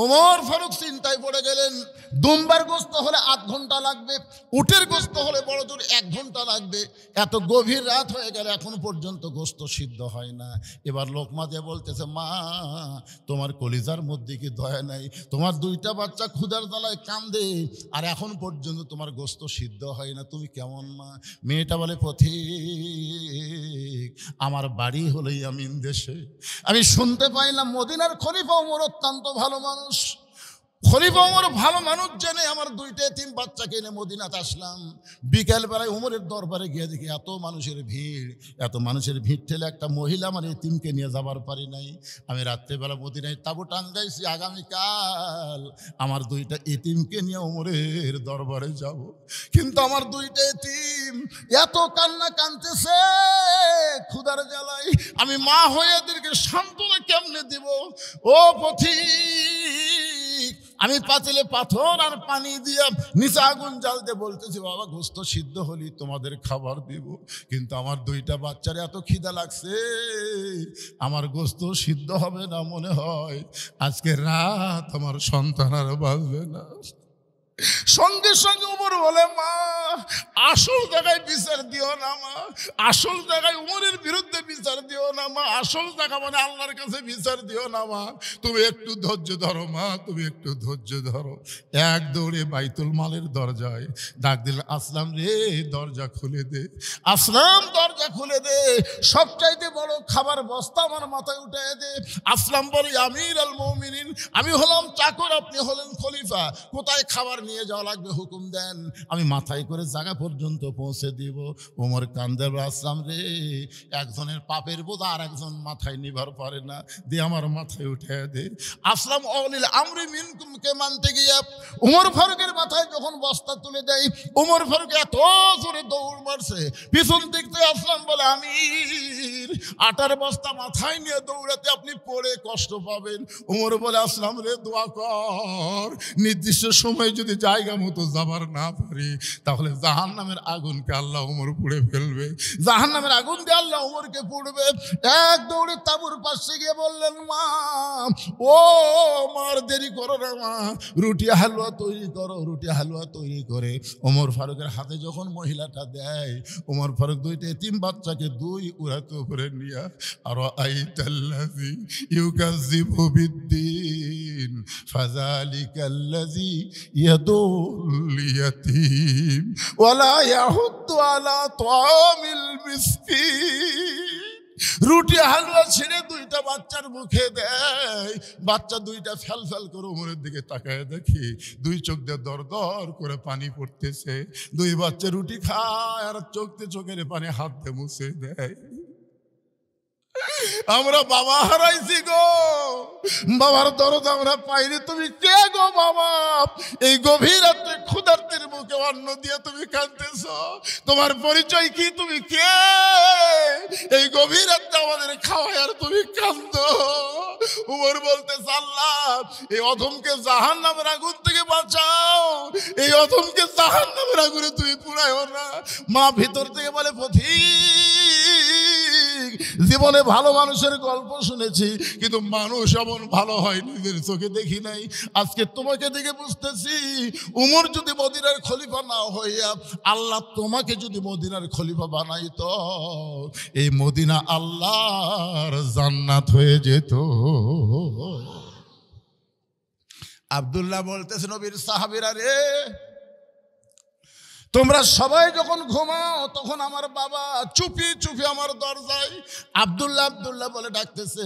ওমর ফারুক চিন্তায় পড়ে গেলেন, দুম্বার গোস্ত হলে 8 ঘন্টা লাগবে, উটের গোস্ত হলে বড় জোর 1 ঘন্টা লাগবে। এত গভীর রাত হয়ে গেল, এখন পর্যন্ত গোস্ত সিদ্ধ হয় না। এবার লোকমা দিয়ে বলতেছে, মা তোমার কলিজার মধ্যে কি দয়া নাই? তোমার 2টা বাচ্চা ক্ষুধার জ্বালায় কান্দে, আর এখন পর্যন্ত তোমার গোস্ত সিদ্ধ হয় না, তুমি কেমন মা? মেয়েটা বলে, পথিক আমার বাড়ি হলো ইয়ামিন দেশে, আমি শুনতে পাইলাম মদিনার খলিফা ওমর অত্যন্ত ভালো মানুষ। খলিফা ওমর ভালো মানুষ জেনে আমার 2টা এতিম বাচ্চাকে এনে মদিনাতে আসলাম। বিকেলবেলায় ওমরের দরবারে গিয়ে দেখি এত মানুষের ভিড় ঠেলে একটা মহিলা আমার এতিমকে নিয়ে যাবার পারি নাই। আমি রাত্রেবেলা মদিনায় তাবু টাঙ্গাইছি, আগামীকাল আমার 2টা এতিমকে নিয়ে ওমরের দরবারে যাব। কিন্তু আমার 2টা এতিম এত কান্না কাঁদতেছে ক্ষুধার জ্বালায়, আমি মা হয়ে এদেরকে সান্ত্বনা কেমনে দিব? ও পথিক, আমি পাতিলে পাথর আর পানি দিয়ে নিচে আগুন জ্বালতে বলতেছি, বাবা গোস্ত সিদ্ধ হলি তোমাদের খাবার দিব, কিন্তু আমার 2টা বাচ্চার এত খিদা লাগছে, আমার গোস্ত সিদ্ধ হবে না, মনে হয় আজকে রাত আমার সন্তান আর বাঁচবে না। সঙ্গে সঙ্গে ওমর বলে, মা আসল জায়গায় বিচার দিও না মা, আসল জায়গায় উমরের বিরুদ্ধে বিচার দিও না মা, আসল জায়গা মানে আল্লাহর কাছে বিচার দিও না মা, তুমি একটু ধৈর্য ধরো মা, তুমি একটু ধৈর্য ধরো। এক দৌড়ে বাইতুল মালের দরজায় ডাক দিল, আসলাম রে দরজা খুলে দে, আসলাম দরজা খুলে দে, সবচাইতে বড় খাবার বস্তা আমার মাথায় উঠে দে। আসলাম বলে, আমির আল মুমিনিন, আমি হলাম চাকর, আপনি হলেন খলিফা, কোথায় খাবার নিয়ে যাওয়া লাগবে হুকুম দেন, আমি মাথায় করে জায়গা পর্যন্ত পৌঁছে দিব। ওমর কান্দে, আসলাম রে একজনের পাপের বোঝা আর একজন মাথায় নিবার পারে না, দে আমার মাথায় উঠে দে। আসলাম অলিল আমরি মিনকুমকে মানতে গিয়ে ওমর ফারুকের মাথায় যখন বস্তা তুলে দেয়, ওমর ফারুক এত জোরে দৌড় মারছে, পিছন দিক থেকে আসলাম বলে, আমির আটার বস্তা মাথায় নিয়ে দৌড়াতে আপনি পড়ে কষ্ট পাবেন। ওমর বলে, আসলাম রে দোয়া কর, নির্দিষ্ট সময় যদি জায়গা মতো যাবার না পারি তাহলে জাহান্নামের আগুনকে আল্লাহ ওমর পুড়ে ফেলবে, জাহান্নামের আগুন দিয়ে আল্লাহ ওমরকে পুড়বে। এক দৌড়ে তাবুর পাশে গিয়ে বললেন, মা ও মার দেরি করো না মা, রুটি হালুয়া তৈরি করো, রুটি হালুয়া তৈরি করে ওমর ফারুকের হাতে যখন মহিলাটা দেয়, ওমর ফারুক 2টা এতিম বাচ্চাকে 2 উড়াতে উপরে নিয়ে, আর আইতাল্লাযী ইউকাযযিবু বিদ্দীন ফাযালিকাল্লাযী ইয়াদুল ইয়াতীম ওয়ালা ইয়াহুদ্দু আলা তাআমিল মিসকিন। রুটি হালুয়া ছেড়ে 2টা বাচ্চার মুখে দেয়, বাচ্চা 2টা ফেল ফেল করে ওমরের দিকে তাকায় দেখি 2 চোখ দিয়ে দর দর করে পানি পড়তেছে। 2 বাচ্চা রুটি খায় আর চোখের পানি হাত দিয়ে মুছে দেয়। আমরা বাবা হারাইছি গো, বাবার দরদ আমরা পাইনি। তুমি কে গো বাবা? এই গভীর রাতে ক্ষুধার্তের মুখে অন্ন দিয়ে তুমি কাঁদতেছ, তোমার পরিচয় কি? তুমি কে? এই গভীর রাতে আমাদের খাওয়ায় আর তুমি কাঁদো। উমর বলতেছে, আল্লাহ এই অধমকে জাহান্নামের আগুন থেকে বাঁচাও, এই অধমকে জাহান্নামের আগুনে তুমি পুড়ায়ও না। মা ভিতর থেকে বলে, পথিক জীবনে ভালো মানুষের গল্প শুনেছি, কিন্তু মানুষ এমন ভালো হয় নিজের চোখে দেখি নাই। আজকে তোমাকে দেখে বুঝতেছি, উমর যদি মদিনার খলিফা না হইয়া আল্লাহ তোমাকে যদি মদিনার খলিফা বানাইতো, এই মদিনা আল্লাহর জান্নাত হয়ে যেত। আব্দুল্লাহ বলতেছে, নবীর সাহাবীরা রে, তোমরা সবাই যখন ঘুমাও তখন আমার বাবা চুপি চুপি আমার দরজায় আব্দুল্লাহ বলে ডাকতেছে।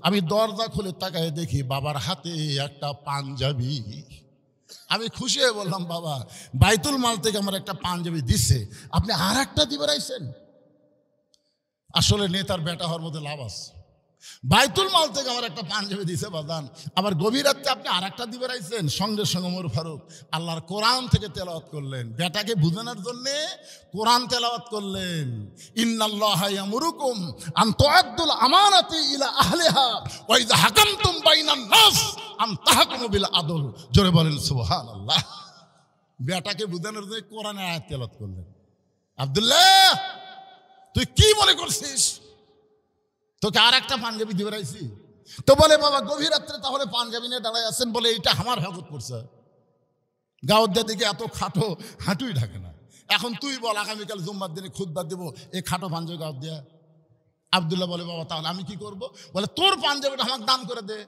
আমি দরজা খুলে তাকায় দেখি বাবার হাতে একটা পাঞ্জাবি। আমি খুশি হয়ে বললাম, বাবা বাইতুল মাল থেকে আমার একটা পাঞ্জাবি দিচ্ছে, আপনি আর একটা দিবে রাইছেন? আসলে নেতার বেটা হওয়ার মধ্যে লাভ আছে। বাইতুল মাল থেকে আমার একটা পাঞ্জাবি দিছে বাজান, আবার গভীর রাতে আপনি আর একটা দিবে রাইছেন। সঙ্গে সঙ্গে ওমর ফারুক আল্লাহর কোরআন থেকে তেলাওয়াত করলেন, বেটাকে বুঝানোর জন্যে কোরআন তেলাওয়াত করলেন। ইন্নাল্লাহা ইয়ামুরুকুম আন তুআদ্দুল আমানাতি ইলা আহলিহা ওয়া ইযা হাকামতুম বাইনান নাস আন তাহকুমু বিল আদল। জোরে বলেন সুবহানাল্লাহ। বেটাকে বুঝানোর জন্য কোরআনের আয়াত তেলাওয়াত করলেন। আব্দুল্লাহ তুই কি মনে করছিস তোকে আর একটা পাঞ্জাবি দিয়ে রাইছি? তো বলে বাবা গভীর রাত্রে তাহলে পাঞ্জাবি নিয়ে দাঁড়ায় আছেন, বলে এইটা আমার হাগত পড়ছে, গাওয়ার দিকে এত খাটো হাঁটুই ঢাকে না। এখন তুই বল আগামীকাল জুম্মার দিনে খুতবা দেব এই খাটো পাঞ্জাবি গাওয়ার দেয়া। আব্দুল্লাহ বলে বাবা তাহলে আমি কি করব? বলে তোর পাঞ্জাবিটা আমাকে দান করে দে,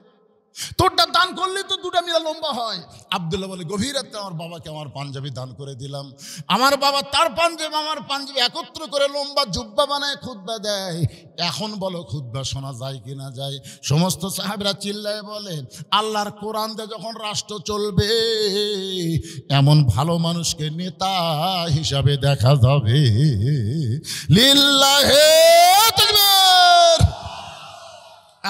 তোরটা দান করলে তো দুটা মিলা লম্বা হয়। আব্দুল্লাহ বলে গভীর রাতে আমার বাবাকে আমার পাঞ্জাবি দান করে দিলাম। আমার বাবা তার পাঞ্জাবি আমার পাঞ্জাবি একত্র করে লম্বা জুব্বা বানায় খুতবা দেয়। এখন বলো খুতবা শোনা যায় কি না যায়? সমস্ত সাহাবীরা চিল্লায় বলে আল্লাহর কোরআন দিয়ে যখন রাষ্ট্র চলবে এমন ভালো মানুষকে নেতা হিসাবে দেখা যাবে। লিল্লাহে তাকবীর।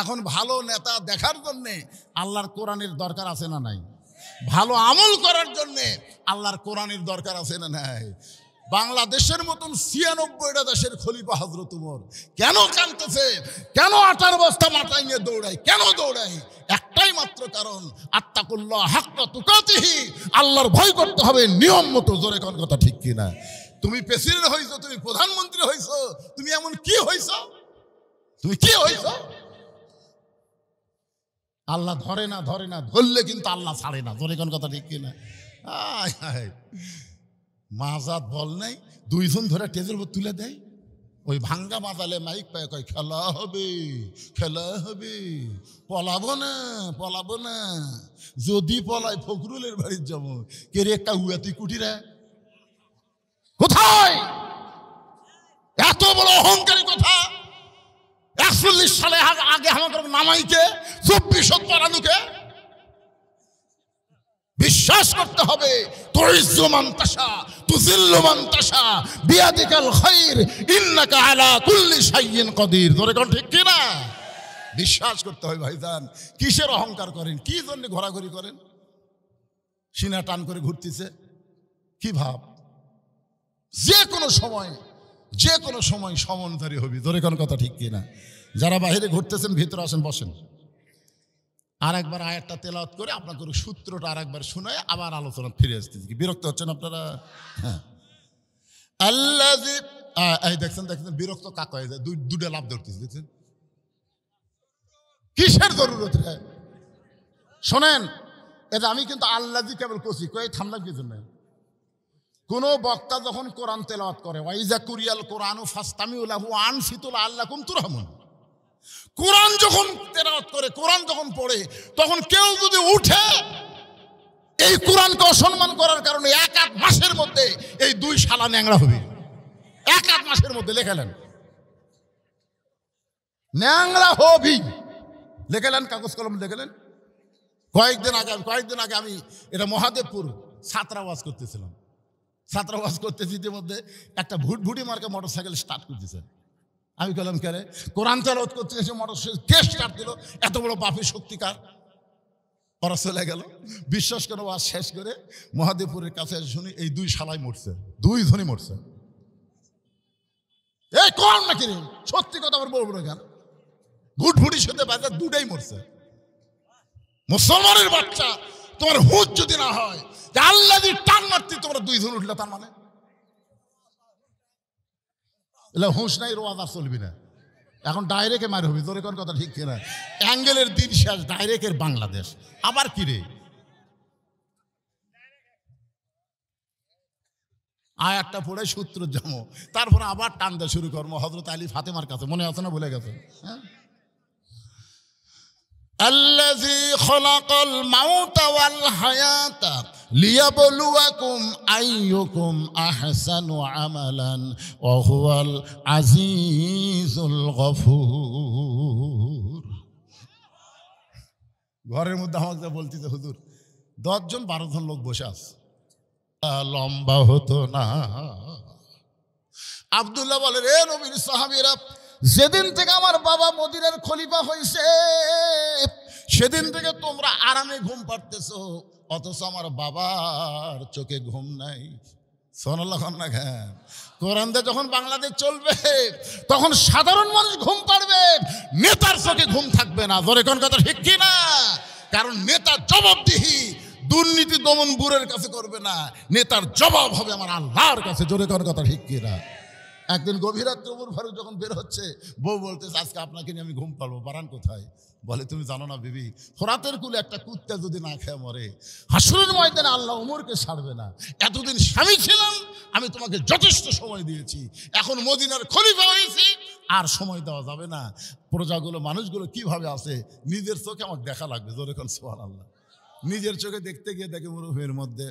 এখন ভালো নেতা দেখার জন্যে আল্লাহর কোরআনের দরকার আছে না নাই? ভালো আমল করার জন্যে আল্লাহর কোরআনের দরকার আছে না নাই? বাংলাদেশের মতন ৯৬টা দেশের খলিফা হযরত ওমর কেন কাঁদতেছে? কেন ৮ বস্তা মাথায় নিয়ে দৌড়ায়? কেন দৌড়ায়? একটাই মাত্র কারণ, আত্তাকুল্লাহ হাক্কা তুকাতিহি, আল্লাহর ভয় করতে হবে নিয়ম মতো। জোরে কোন কথা ঠিক কিনা? তুমি প্রেসিডেন্ট হইছো, তুমি প্রধানমন্ত্রী হইছো, তুমি এমন কি হইছো? তুমি কি হইছো? আল্লাহ ধরে না, ধরে না, ধরলে কিন্তু আল্লাহ ছাড়ে না। জোরে কোন কথা ঠিক কিনা? মাজাত বল নাই, দুইজন ধরে টেজের উপর তুলে দেয়, ওই ভাঙ্গা মাজালে মাইক পায়, কয় খেলা হবে, খেলা হবে, পলাবো না, পলাবো না। যদি পলাই ফখরুলের বাড়ির যাবো। কে রে একটা উয়াতি কুটিরা কোথায়? এত বড় অহংকারী কথা। ৪১ সালে আগে আমাদের নামাইকে ২৪-৫ বিশ্বাস করতে হবে। তুইজ্জু মান তাশা তুযিল্লু মান তাশা বিয়াদিকাল খায়র ইন্নাকা আলা কুল্লি শাইইন কাদির। জোরে কোন ঠিক কি না? বিশ্বাস করতে হয় ভাইজান। কিসের অহংকার করেন? কি জন্য ঘোরাঘুরি করেন? সিনা টান করে ঘুরতেছে কি ভাব? যে কোনো সময় সমনধারী হবি। জোরে কোন কথা ঠিক কি না? যারা বাইরে ঘুরতেছেন ভিতরে আসেন, বসেন। আর একবার আয়াতটা তেলাওয়াত করে আপনাকে সূত্রটা আর একবার শোনায় আবার আলোচনা ফিরে আসতেছি। বিরক্ত হচ্ছেন আপনারা? হ্যাঁ, আল্লাযী এই দেখছেন বিরক্ত কাক হয়ে যায়, দুটো লাভ ধরতেছে। দেখছেন কিসের জরুরত রে? শোনেন, এটা আমি কিন্তু আল্লাযী কেবল কইছি, কই থামলাম কি জন্য? কোন বক্তা যখন কোরআন তেলাওয়াত করে, ওয়াইজা কুরিয়াল কোরআনু ফাসতামিউ লাহু ওয়া আনসিতু লাআল্লাকুম তুরহামুন। কোরআন যখন তেলাওয়াত করে, কোরআন যখন পড়ে, তখন কেউ যদি উঠে এই কোরআনকে অসম্মান করার কারণে ১ মাসের মধ্যে এই ২ শালা ন্যাংরা হবে। ১ মাসের মধ্যে লেখালেন ন্যাংরা হবি, লেখালেন, কাগজ কলম লেখালেন। কয়েকদিন আগে আমি এটা মহাদেবপুর ছাত্রাবাস করতেছিলাম। ছাত্রাবাস করতেছি, ইতিমধ্যে একটা ভুটভুটি মার্কা মোটরসাইকেল স্টার্ট করতেছে। আমি বললাম কে রে? কোরআন তেলাওয়াত করতে এসে মোটরসাইকেল কে স্টার্ট দিল? এত বড় বাপের শক্তিকার। ওরা চলে গেল। বিশ্বাস করে ওয়াজ শেষ করে মহাদেবপুরের কাছে এসে শুনি এই ২ শালাই মরছে, ২ জনই মরছে। এই কোরআন নাকি রে? সত্যি কথা আমার বলবো না কেন? ভুটভুটির সাথে বাজার দুটাই মরছে। মুসলমানের বাচ্চা, তোমার হুঁশ যদি না হয় যে আল্লাহর টান মারতে তোমরা ২ জন উঠলে, তার মানে হুঁশ নাই, রোয়াজা চলবি না। এখন ডাইরেক্টে মার হবি। তোর কোন কথা ঠিক কিনা? অ্যাঙ্গেলের দিন শেষ, ডাইরেক্টের বাংলাদেশ। আবার কি রে? আয়াতটা পড়ে সূত্র জমো, তারপরে আবার টান দেওয়া শুরু করবো হযরত আলী ফাতেমার কাছে। মনে আছে না? ভুলে গেছে? হ্যাঁ, আল্লাযী খালাকাল মাউতা ওয়াল হায়াতা লিয়াবলুয়াকুম আইয়ুকুম আহসানু আমালান ওয়া হুয়াল আজিজুল গফুর। ঘরের মধ্যে আমাকে বলতেছে হুজুর ১০ জন ১২ জন লোক বসে আছে, লম্বা হতো না। আব্দুল্লাহ বলে, রে নবীর সাহাবীরা, যেদিন থেকে আমার বাবা মদিনার খলিফা হয়েছে সেদিন থেকে তোমরা আরামে ঘুম পাড়তেছো, অথচ আমার বাবার চোখে ঘুম নাই। সুবহানাল্লাহ না? কোরআন দিয়ে যখন বাংলাদেশ চলবে তখন সাধারণ মানুষ ঘুম পাড়বে, নেতার চোখে ঘুম থাকবে না। জোরে কোন কথা ঠিক কি না? কারণ নেতা জবাবদিহি দুর্নীতি দমন ব্যুরোর কাছে করবে না, নেতার জবাব হবে আমার আল্লাহর কাছে। জোরে কোন কথা ঠিক কি না? একদিন গভীর রাত্রে ওমর ফারুক যখন বের হচ্ছে, বউ বলতেছে আজকে আপনাকে নিয়ে আমি ঘুম পাড়বো, বারান কোথায়? বলে তুমি জানো না বিবি, ফোরাতের কুলে একটা কুত্তা যদি না খেয়ে মরে, হাসরের ময়দানে আল্লাহ ওমরকে ছাড়বে না। এতদিন স্বামী ছিলাম, আমি তোমাকে যথেষ্ট সময় দিয়েছি, এখন মদিনার খলিফা হয়েছি, আর সময় দেওয়া যাবে না। প্রজাগুলো, মানুষগুলো কিভাবে আছে নিজের চোখে আমার দেখা লাগবে। জোরে কোন সুবহানাল্লাহ। নিজের চোখে দেখতে গিয়ে দেখে মরুভূমির মধ্যে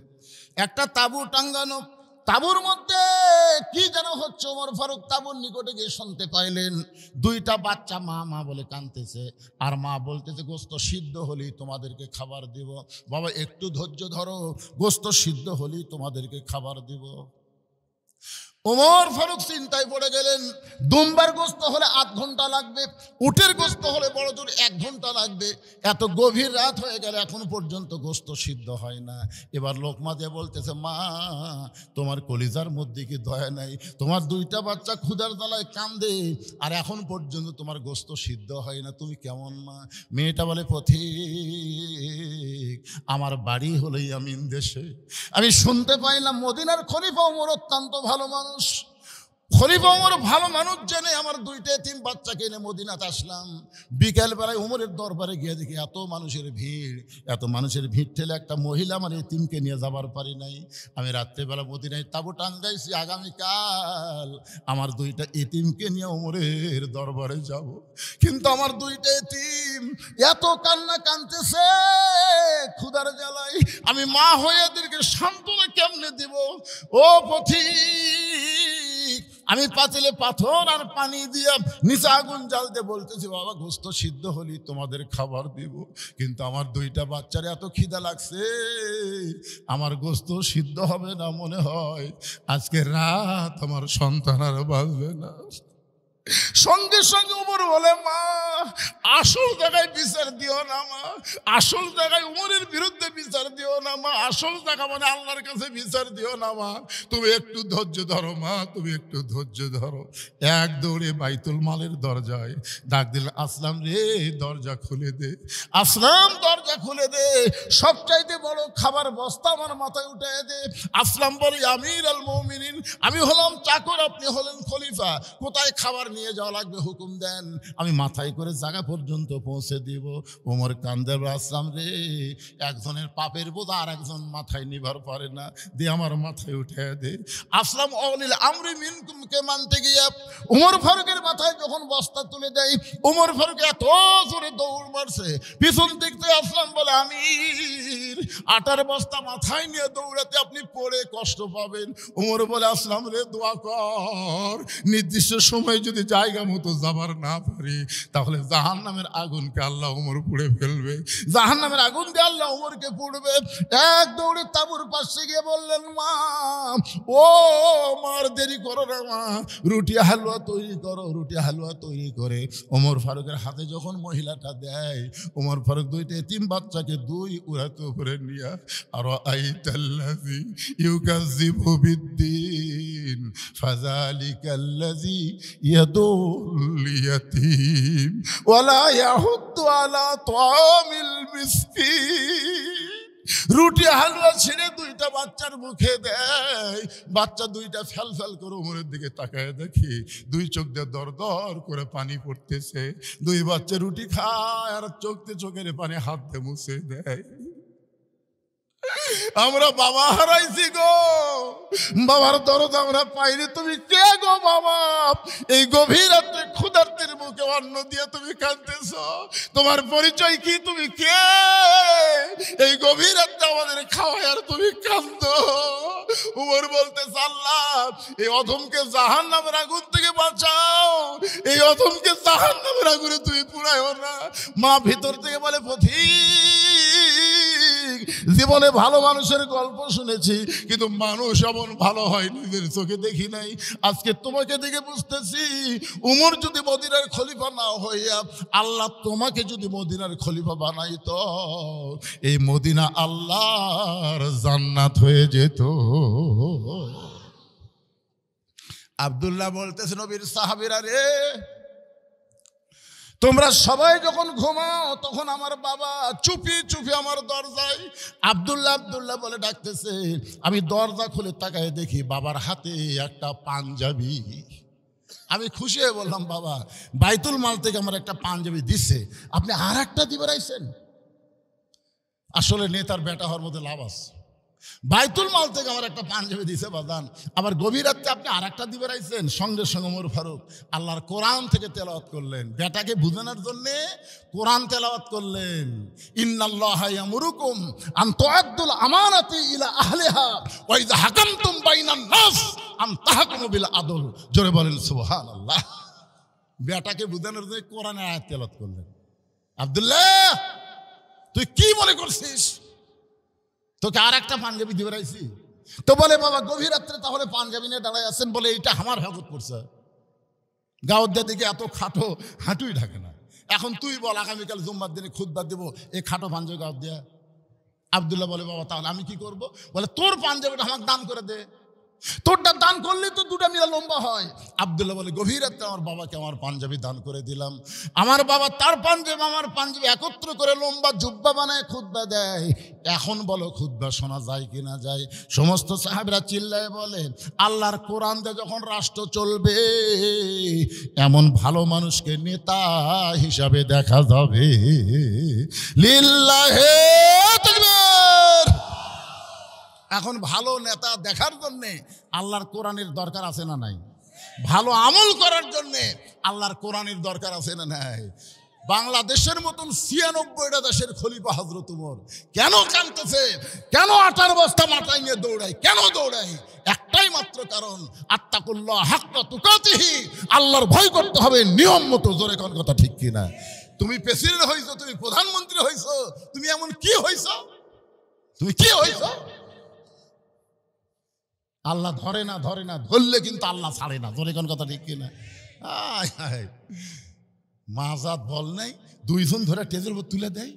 একটা তাঁবু টাঙ্গানো, তাঁবুর মধ্যে কি যেন হচ্ছে। ওমর ফারুক তাঁবুর নিকটে গিয়ে শুনতে পাইলেন দুইটা বাচ্চা মা মা বলে কাঁদতেছে, আর মা বলতেছে গোস্ত সিদ্ধ হলেই তোমাদেরকে খাবার দিব। বাবা একটু ধৈর্য ধরো, গোস্ত সিদ্ধ হলেই তোমাদেরকে খাবার দিব। ওমর ফারুক চিন্তায় পড়ে গেলেন, দুম্বার গোস্ত হলে 8 ঘন্টা লাগবে, উটের গোস্ত হলে বড় জোর 1 ঘন্টা লাগবে। এত গভীর রাত হয়ে গেল, এখন পর্যন্ত গোস্ত সিদ্ধ হয় না। এবার লোকমা দিয়ে বলতেছে, মা তোমার কলিজার মধ্যে কি দয়া নাই? তোমার দুইটা বাচ্চা ক্ষুধার জ্বালায় কান্দে, আর এখন পর্যন্ত তোমার গোস্ত সিদ্ধ হয় না, তুমি কেমন মা? মেয়েটা বলে, পথিক আমার বাড়ি হলেই আমি দেশে, আমি শুনতে পাইলাম মদিনার খলিফা ওমর অত্যন্ত ভালো মানুষ। খলিফা ওমর ভালো মানুষ জেনে আমার দুইটা এতিম বাচ্চাকে এনে মদিনাতে আসলাম। বিকেল বেলায় ওমরের দরবারে গিয়ে দেখি এত মানুষের ভিড়, এত মানুষের ভিড় ঠেলে একটা মহিলা আমার এতিমকে নিয়ে যাবার পারি নাই। আমি রাত্রেবেলা মদিনায় তাঁবু টাঙ্গাইছি, আগামীকাল আমার দুইটা এতিমকে নিয়ে ওমরের দরবারে যাব। কিন্তু আমার দুইটা এতিম এত কান্না কাঁদতেছে ক্ষুধার জ্বালায়, আমি মা হয়ে এদেরকে সান্ত্বনা কেমনে দিব? ও পথিক, আমি পাতিলে পাথর আর পানি দিয়ে নিচে আগুন জ্বালতে বলতেছি, বাবা গোস্ত সিদ্ধ হলি তোমাদের খাবার দিব, কিন্তু আমার দুইটা বাচ্চার এত খিদা লাগছে, আমার গোস্ত সিদ্ধ হবে না, মনে হয় আজকে রাত আমার সন্তান আর বাঁচবে না। সঙ্গে সঙ্গে ওমর বলে, মা আসল জায়গায় বিচার দিও না মা, আসল জায়গায় উমরের বিরুদ্ধে বিচার দিও না মা, আসল জায়গা মানে আল্লাহর কাছে বিচার দিও না মা, তুমি একটু ধৈর্য ধরো মা, তুমি একটু ধৈর্য ধরো। এক দৌড়ে বাইতুল মালের দরজায় ডাক দিল, আসলাম রে দরজা খুলে দে, আসলাম দরজা খুলে দে, সবচাইতে বড় খাবার বস্তা আমার মাথায় উঠে দে। আসলাম বলে, আমির আল মুমিনিন, আমি হলাম চাকর, আপনি হলেন খলিফা, কোথায় খাবার নিয়ে যাওয়া লাগবে হুকুম দেন, আমি মাথায় করে জায়গা পর্যন্ত পৌঁছে দিব। ওমর কান্দে, আসলাম রে একজনের পাপের বোঝা আর একজন মাথায় নিবার পারে না, দিয়ে আমার মাথায় উঠে দে। আসলাম অলিল আমরি মিনকুমকে মানতে গিয়ে ওমর ফারুকের মাথায় যখন বস্তা তুলে দেয়, ওমর ফারুক এত জোরে দৌড় মারছে, পিছন দিক থেকে আসলাম বলে, আমির আটার বস্তা মাথায় নিয়ে দৌড়াতে আপনি পড়ে কষ্ট পাবেন। ওমর বলে, আসলাম রে দোয়া কর, নির্দিষ্ট সময় যদি জায়গা মতো যাবার না পারি তাহলে জাহান্নামের আগুনকে আল্লাহ ওমর পুড়ে ফেলবে, জাহান্নামের আগুন দিয়ে আল্লাহ ওমরকে পুড়বে। এক দৌড়ে তাঁবুর পাশে গিয়ে বললেন, মা ও মার দেরি করো না মা, রুটি হালুয়া তৈরি করো, রুটি হালুয়া তৈরি করে ওমর ফারুকের হাতে যখন মহিলাটা দেয়, ওমর ফারুক দুইটা এতিম বাচ্চাকে দুই উড়াতে উপরে নিয়ে, আর আইতাল্লাযী ইউকাযযিবু বিদ্দীন ফাযালিকাল্লাযী ইয়াদুল ইয়াতীম ওয়ালা ইয়াহুদ্দু আলা তাআমিল মিসকিন। রুটি হালুয়া ছিঁড়ে দুইটা বাচ্চার মুখে দেয়, বাচ্চা দুইটা ফেল ফেল করে ওমরের দিকে তাকায় দেখি দুই চোখ দিয়ে দর দর করে পানি পড়তেছে। দুই বাচ্চা রুটি খায় আর চোখের পানি হাত দিয়ে মুছে দেয়। আমরা বাবা হারাইছি গো, বাবার দরদ আমরা পাইনি। তুমি কে গো বাবা? এই গভীর রাত্রে ক্ষুধার্তের মুখে অন্ন দিয়ে তুমি কাঁদতেছ, তোমার পরিচয় কি? তুমি কে? এই গভীর রাত্রে আমাদের খাওয়ায় আর তুমি কাঁদো। উমর বলতেছে, আল্লাহ এই অধমকে জাহান্নামের আগুন থেকে বাঁচাও, এই অধমকে জাহান্নামের আগুনে তুমি পুড়ায়ও না। মা ভিতর থেকে বলে, পথিক জীবনে ভালো মানুষের গল্প শুনেছি, কিন্তু মানুষ এমন ভালো হয় নিজের চোখে দেখি নাই। আজকে তোমাকে দেখে বুঝতেছি, উমর যদি মদিনার খলিফা না হইয়া আল্লাহ তোমাকে যদি মদিনার খলিফা বানাইতো, এই মদিনা আল্লাহর জান্নাত হয়ে যেত। আব্দুল্লাহ বলতেছে, নবীর সাহাবীরা রে, তোমরা সবাই যখন ঘুমাও তখন আমার বাবা চুপি চুপি আমার দরজায় আব্দুল্লাহ বলে ডাকতেছে। আমি দরজা খুলে তাকায় দেখি বাবার হাতে একটা পাঞ্জাবি, আমি খুশি হয়ে বললাম, বাবা বাইতুল মাল থেকে আমার একটা পাঞ্জাবি দিচ্ছে, আপনি আর একটা দিবে রাইছেন। আসলে নেতার বেটা হওয়ার মধ্যে লাভ আছে। বাইতুল মাল থেকে আমার একটা পাঞ্জাবি দিছে বাদান, আবার গভীর রাত্রে আপনি আর একটা দিবে রাইছেন। সঙ্গে সঙ্গে ওমর ফারুক আল্লাহর কোরআন থেকে তেলাওয়াত করলেন, বেটাকে বুঝানোর জন্যে কোরআন তেলাওয়াত করলেন। ইন্নাল্লাহা ইয়ামুরুকুম আন তুআদ্দুল আমানাতি ইলা আহলিহা ওয়া ইযা হাকামতুম বাইনান নাস আন তাহকুমু বিল আদল। জোরে বলেন সুবহানাল্লাহ। বেটাকে বুঝানোর জন্য কোরআনের আয়াত তেলাওয়াত করলেন। আব্দুল্লাহ, তুই কি মনে করছিস তোকে আর একটা পাঞ্জাবি দিবে রাইছি? তো বলে, বাবা গভীর রাত্রে তাহলে পাঞ্জাবি নিয়ে দাঁড়ায় আছেন, বলে এইটা আমার হকত পড়ছে। গাওয়ার দিকে এত খাটো হাঁটুই ঢাকে না। এখন তুই বল, আগামীকাল জুম্মার দিনে খুতবা দেবো এই খাটো পাঞ্জাবি গাওয়ার দিয়া? আব্দুল্লাহ বলে, বাবা তাহলে আমি কি করব? বলে, তোর পাঞ্জাবিটা আমাকে দান করে দে। তোরটা দান করলে তো দুটা মিলা লম্বা হয়। আব্দুল্লাহ বলে, গভীর রাতে আমার বাবাকে আমার পাঞ্জাবি দান করে দিলাম। আমার বাবা তার পাঞ্জাবি আমার পাঞ্জাবি একত্র করে লম্বা জুব্বা বানায় খুতবা দেয়। এখন বলো খুতবা শোনা যায় কি না যায়? সমস্ত সাহাবীরা চিল্লায় বলে, আল্লাহর কোরআন দিয়ে যখন রাষ্ট্র চলবে, এমন ভালো মানুষকে নেতা হিসাবে দেখা যাবে। লিল্লাহে তাকবীর। এখন ভালো নেতা দেখার জন্যে আল্লাহর কোরআনের দরকার আছে না নাই? ভালো আমল করার জন্যে আল্লাহর কোরআনের দরকার আছে না নাই? বাংলাদেশের মতন ৯৬টা দেশের খলিফা হযরত ওমর কেন কাঁদতেছে? কেন ৮ বস্তা মাথায় নিয়ে দৌড়ায়? কেন দৌড়ায়? একটাই মাত্র কারণ, আত্তাকুল্লাহ হাক্কা তুকাতিহি। আল্লাহর ভয় করতে হবে নিয়ম মতো। জোরে কোন কথা ঠিক কিনা? তুমি প্রেসিডেন্ট হইছো, তুমি প্রধানমন্ত্রী হইছো, তুমি এমন কি হইছো? তুমি কি হইছো? আল্লাহ ধরে না, ধরে না, ধরলে কিন্তু আল্লাহ ছাড়ে না। ধরে কোন কথা ঠিক কিনা? মাজাত বল নাই, 2 জন ধরে টেজের উপর তুলে দেয়।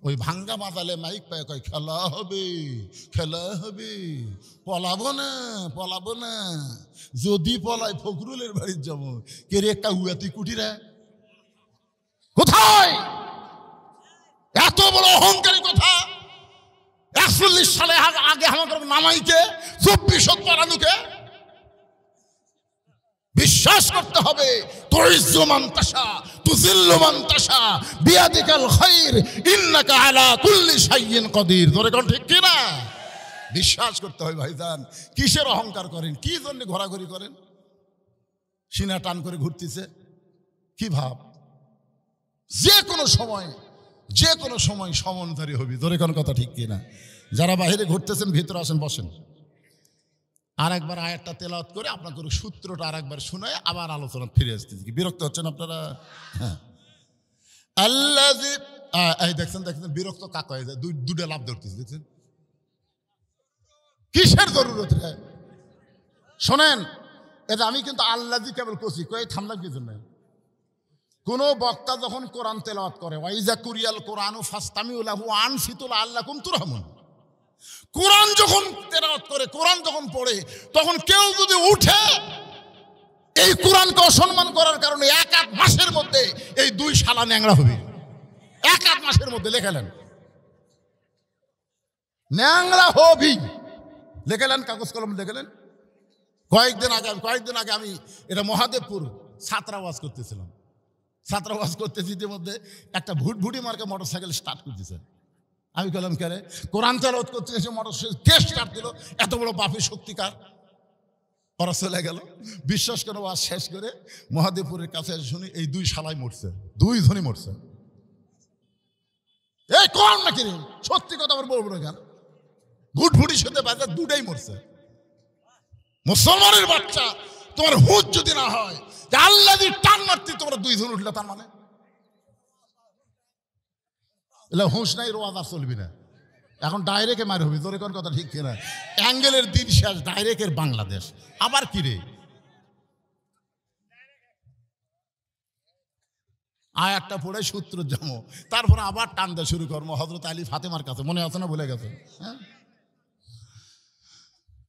ওই ভাঙ্গা মাজালে মাইক পায়, কয় খেলা হবে, খেলা হবে, পলাবো না, পলাবো না। যদি পলাই ফখরুলের বাড়ির যাবো। কে রে একটা উয়াতি কুটিরা কোথায়? এত বড় অহংকারী কথা। ৪১ সালে আগে আমাদের নামাইকে ২৪ পড়ানোকে বিশ্বাস করতে হবে। তুইজ্জু মান তাশা তুযিল্লু মান তাশা বিয়াদিকাল খায়র ইন্নাকা আলা কুল্লি শাইইন কাদির। ধরে কোন ঠিক কি না? বিশ্বাস করতে হয় ভাইজান। কিসের অহংকার করেন? কি জন্য ঘোরাঘুরি করেন? সিনা টান করে ঘুরতেছে কি ভাব? যে কোনো সময় সমনধারী হবি। ধরে কোন কথা ঠিক কি না? যারা বাইরে ঘুরতেছেন ভিতরে আসেন, বসেন। আর একবার আয়াতটা তেলাওয়াত করে আপনাদের সূত্রটা আর একবার শোনায় আবার আলোচনা ফিরে আসতেছি। বিরক্ত হচ্ছেন আপনারা? হ্যাঁ। আল্লাযী, এই দেখছেন বিরক্ত কাকা হয়ে যায়। দুটো লাভ ধরতেছে, দেখছেন কিসের জরুরত রে? শোনেন, এটা আমি কিন্তু আল্লাযী কেবল কইছি, কই থামলাম কি জন্য? কোন বক্তা যখন কোরআন তেলাওয়াত করে, ওয়াইজা কুরিয়াল কোরআনু ফাসতামিউ লাহু ওয়া আনসিতু লাআল্লাকুম তুরহামুন। কোরআন যখন তেলাওয়াত করে, কোরআন যখন পড়ে, তখন কেউ যদি উঠে এই কোরআনকে অসম্মান করার কারণে ১ মাসের মধ্যে এই 2 শালা ন্যাংরা হবে। 1 মাসের মধ্যে লেখালেন ন্যাংরা হবি, লেখালেন কাগজ কলম লেখালেন। কয়েকদিন আগে আমি এটা মহাদেবপুর ছাত্রাবাস করতেছিলাম। ছাত্রাবাস করতেছি, ইতিমধ্যে একটা ভুটভুটি মার্কা মোটরসাইকেল স্টার্ট করতেছে। আমি বললাম, কে রে? কোরআন তেলাওয়াত করতে এসে মোটরসাইকেল কে স্টার্ট দিল? এত বড় বাপের শক্তিকার। ওরা চলে গেল। বিশ্বাস করে ওয়াজ শেষ করে মহাদেবপুরের কাছে এসে শুনি এই 2 শালাই মরছে, 2 জনই মরছে। এই কোরআন নাকি রে? সত্যি কথা আমার বলবো না কেন? ভুটভুটির সাথে বাজার 2টাই মরছে। মুসলমানের বাচ্চা, তোমার হুঁশ যদি না হয় যে আল্লাহ যদি টান মারতে তোমরা 2 জন উঠলে, তার মানে হুঁশ নাই, রোয়াজ আর চলবি না। এখন ডাইরেক্টে মার হবি। তোর কোন কথা ঠিক কিনা? অ্যাঙ্গেলের দিন শেষ, ডাইরেক্টের বাংলাদেশ। আবার কি রে? আয়াতটা পড়ে সূত্র জমো, তারপরে আবার টান দেওয়া শুরু করবো হযরত আলী ফাতেমার কাছে। মনে আছে না? ভুলে গেছে? হ্যাঁ।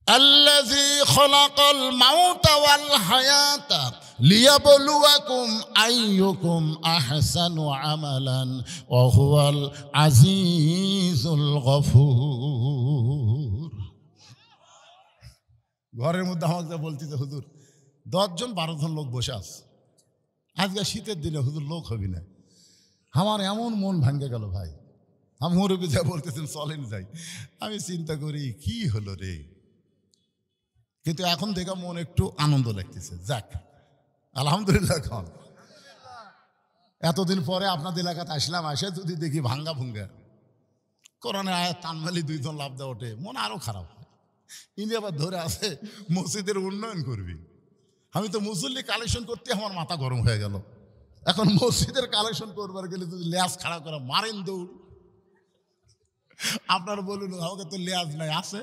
আল্লাযী খালাকাল মাউতা ওয়াল হায়াতা লিয়াবলুয়াকুম আইয়ুকুম আহসানু আমালান ওয়া হুয়াল আজিজুল গফুর। ঘরের মধ্যে আমাকে বলতেছে, হুজুর 10 জন 12 জন লোক বসে আছে। আজকে শীতের দিনে হুজুর লোক হবি না। আমার এমন মন ভাঙ্গে গেল ভাই। আমি মুরব্বী যা বলতেছেন চলেন যাই। আমি চিন্তা করি কি হলো রে, কিন্তু এখন দেখে মন একটু আনন্দ লাগতেছে। যাক আলহামদুলিল্লাহ। খান এতদিন পরে আপনাদের এলাকাতে আসলাম, আসে যদি দেখি ভাঙ্গা ভুঙ্গা কোরআনের আয়াত তানমালি 2 জন লাভ দেওয়া ওঠে, মন আরো খারাপ হয়। ইনি আবার ধরে আছে মসজিদের উন্নয়ন করবি। আমি তো মুসল্লি কালেকশন করতে আমার মাথা গরম হয়ে গেল। এখন মসজিদের কালেকশন করবার গেলে যদি লেজ খাড়া করে মারেন দৌড়। আপনারা বলুন আমাকে তো লেজ নাই, আছে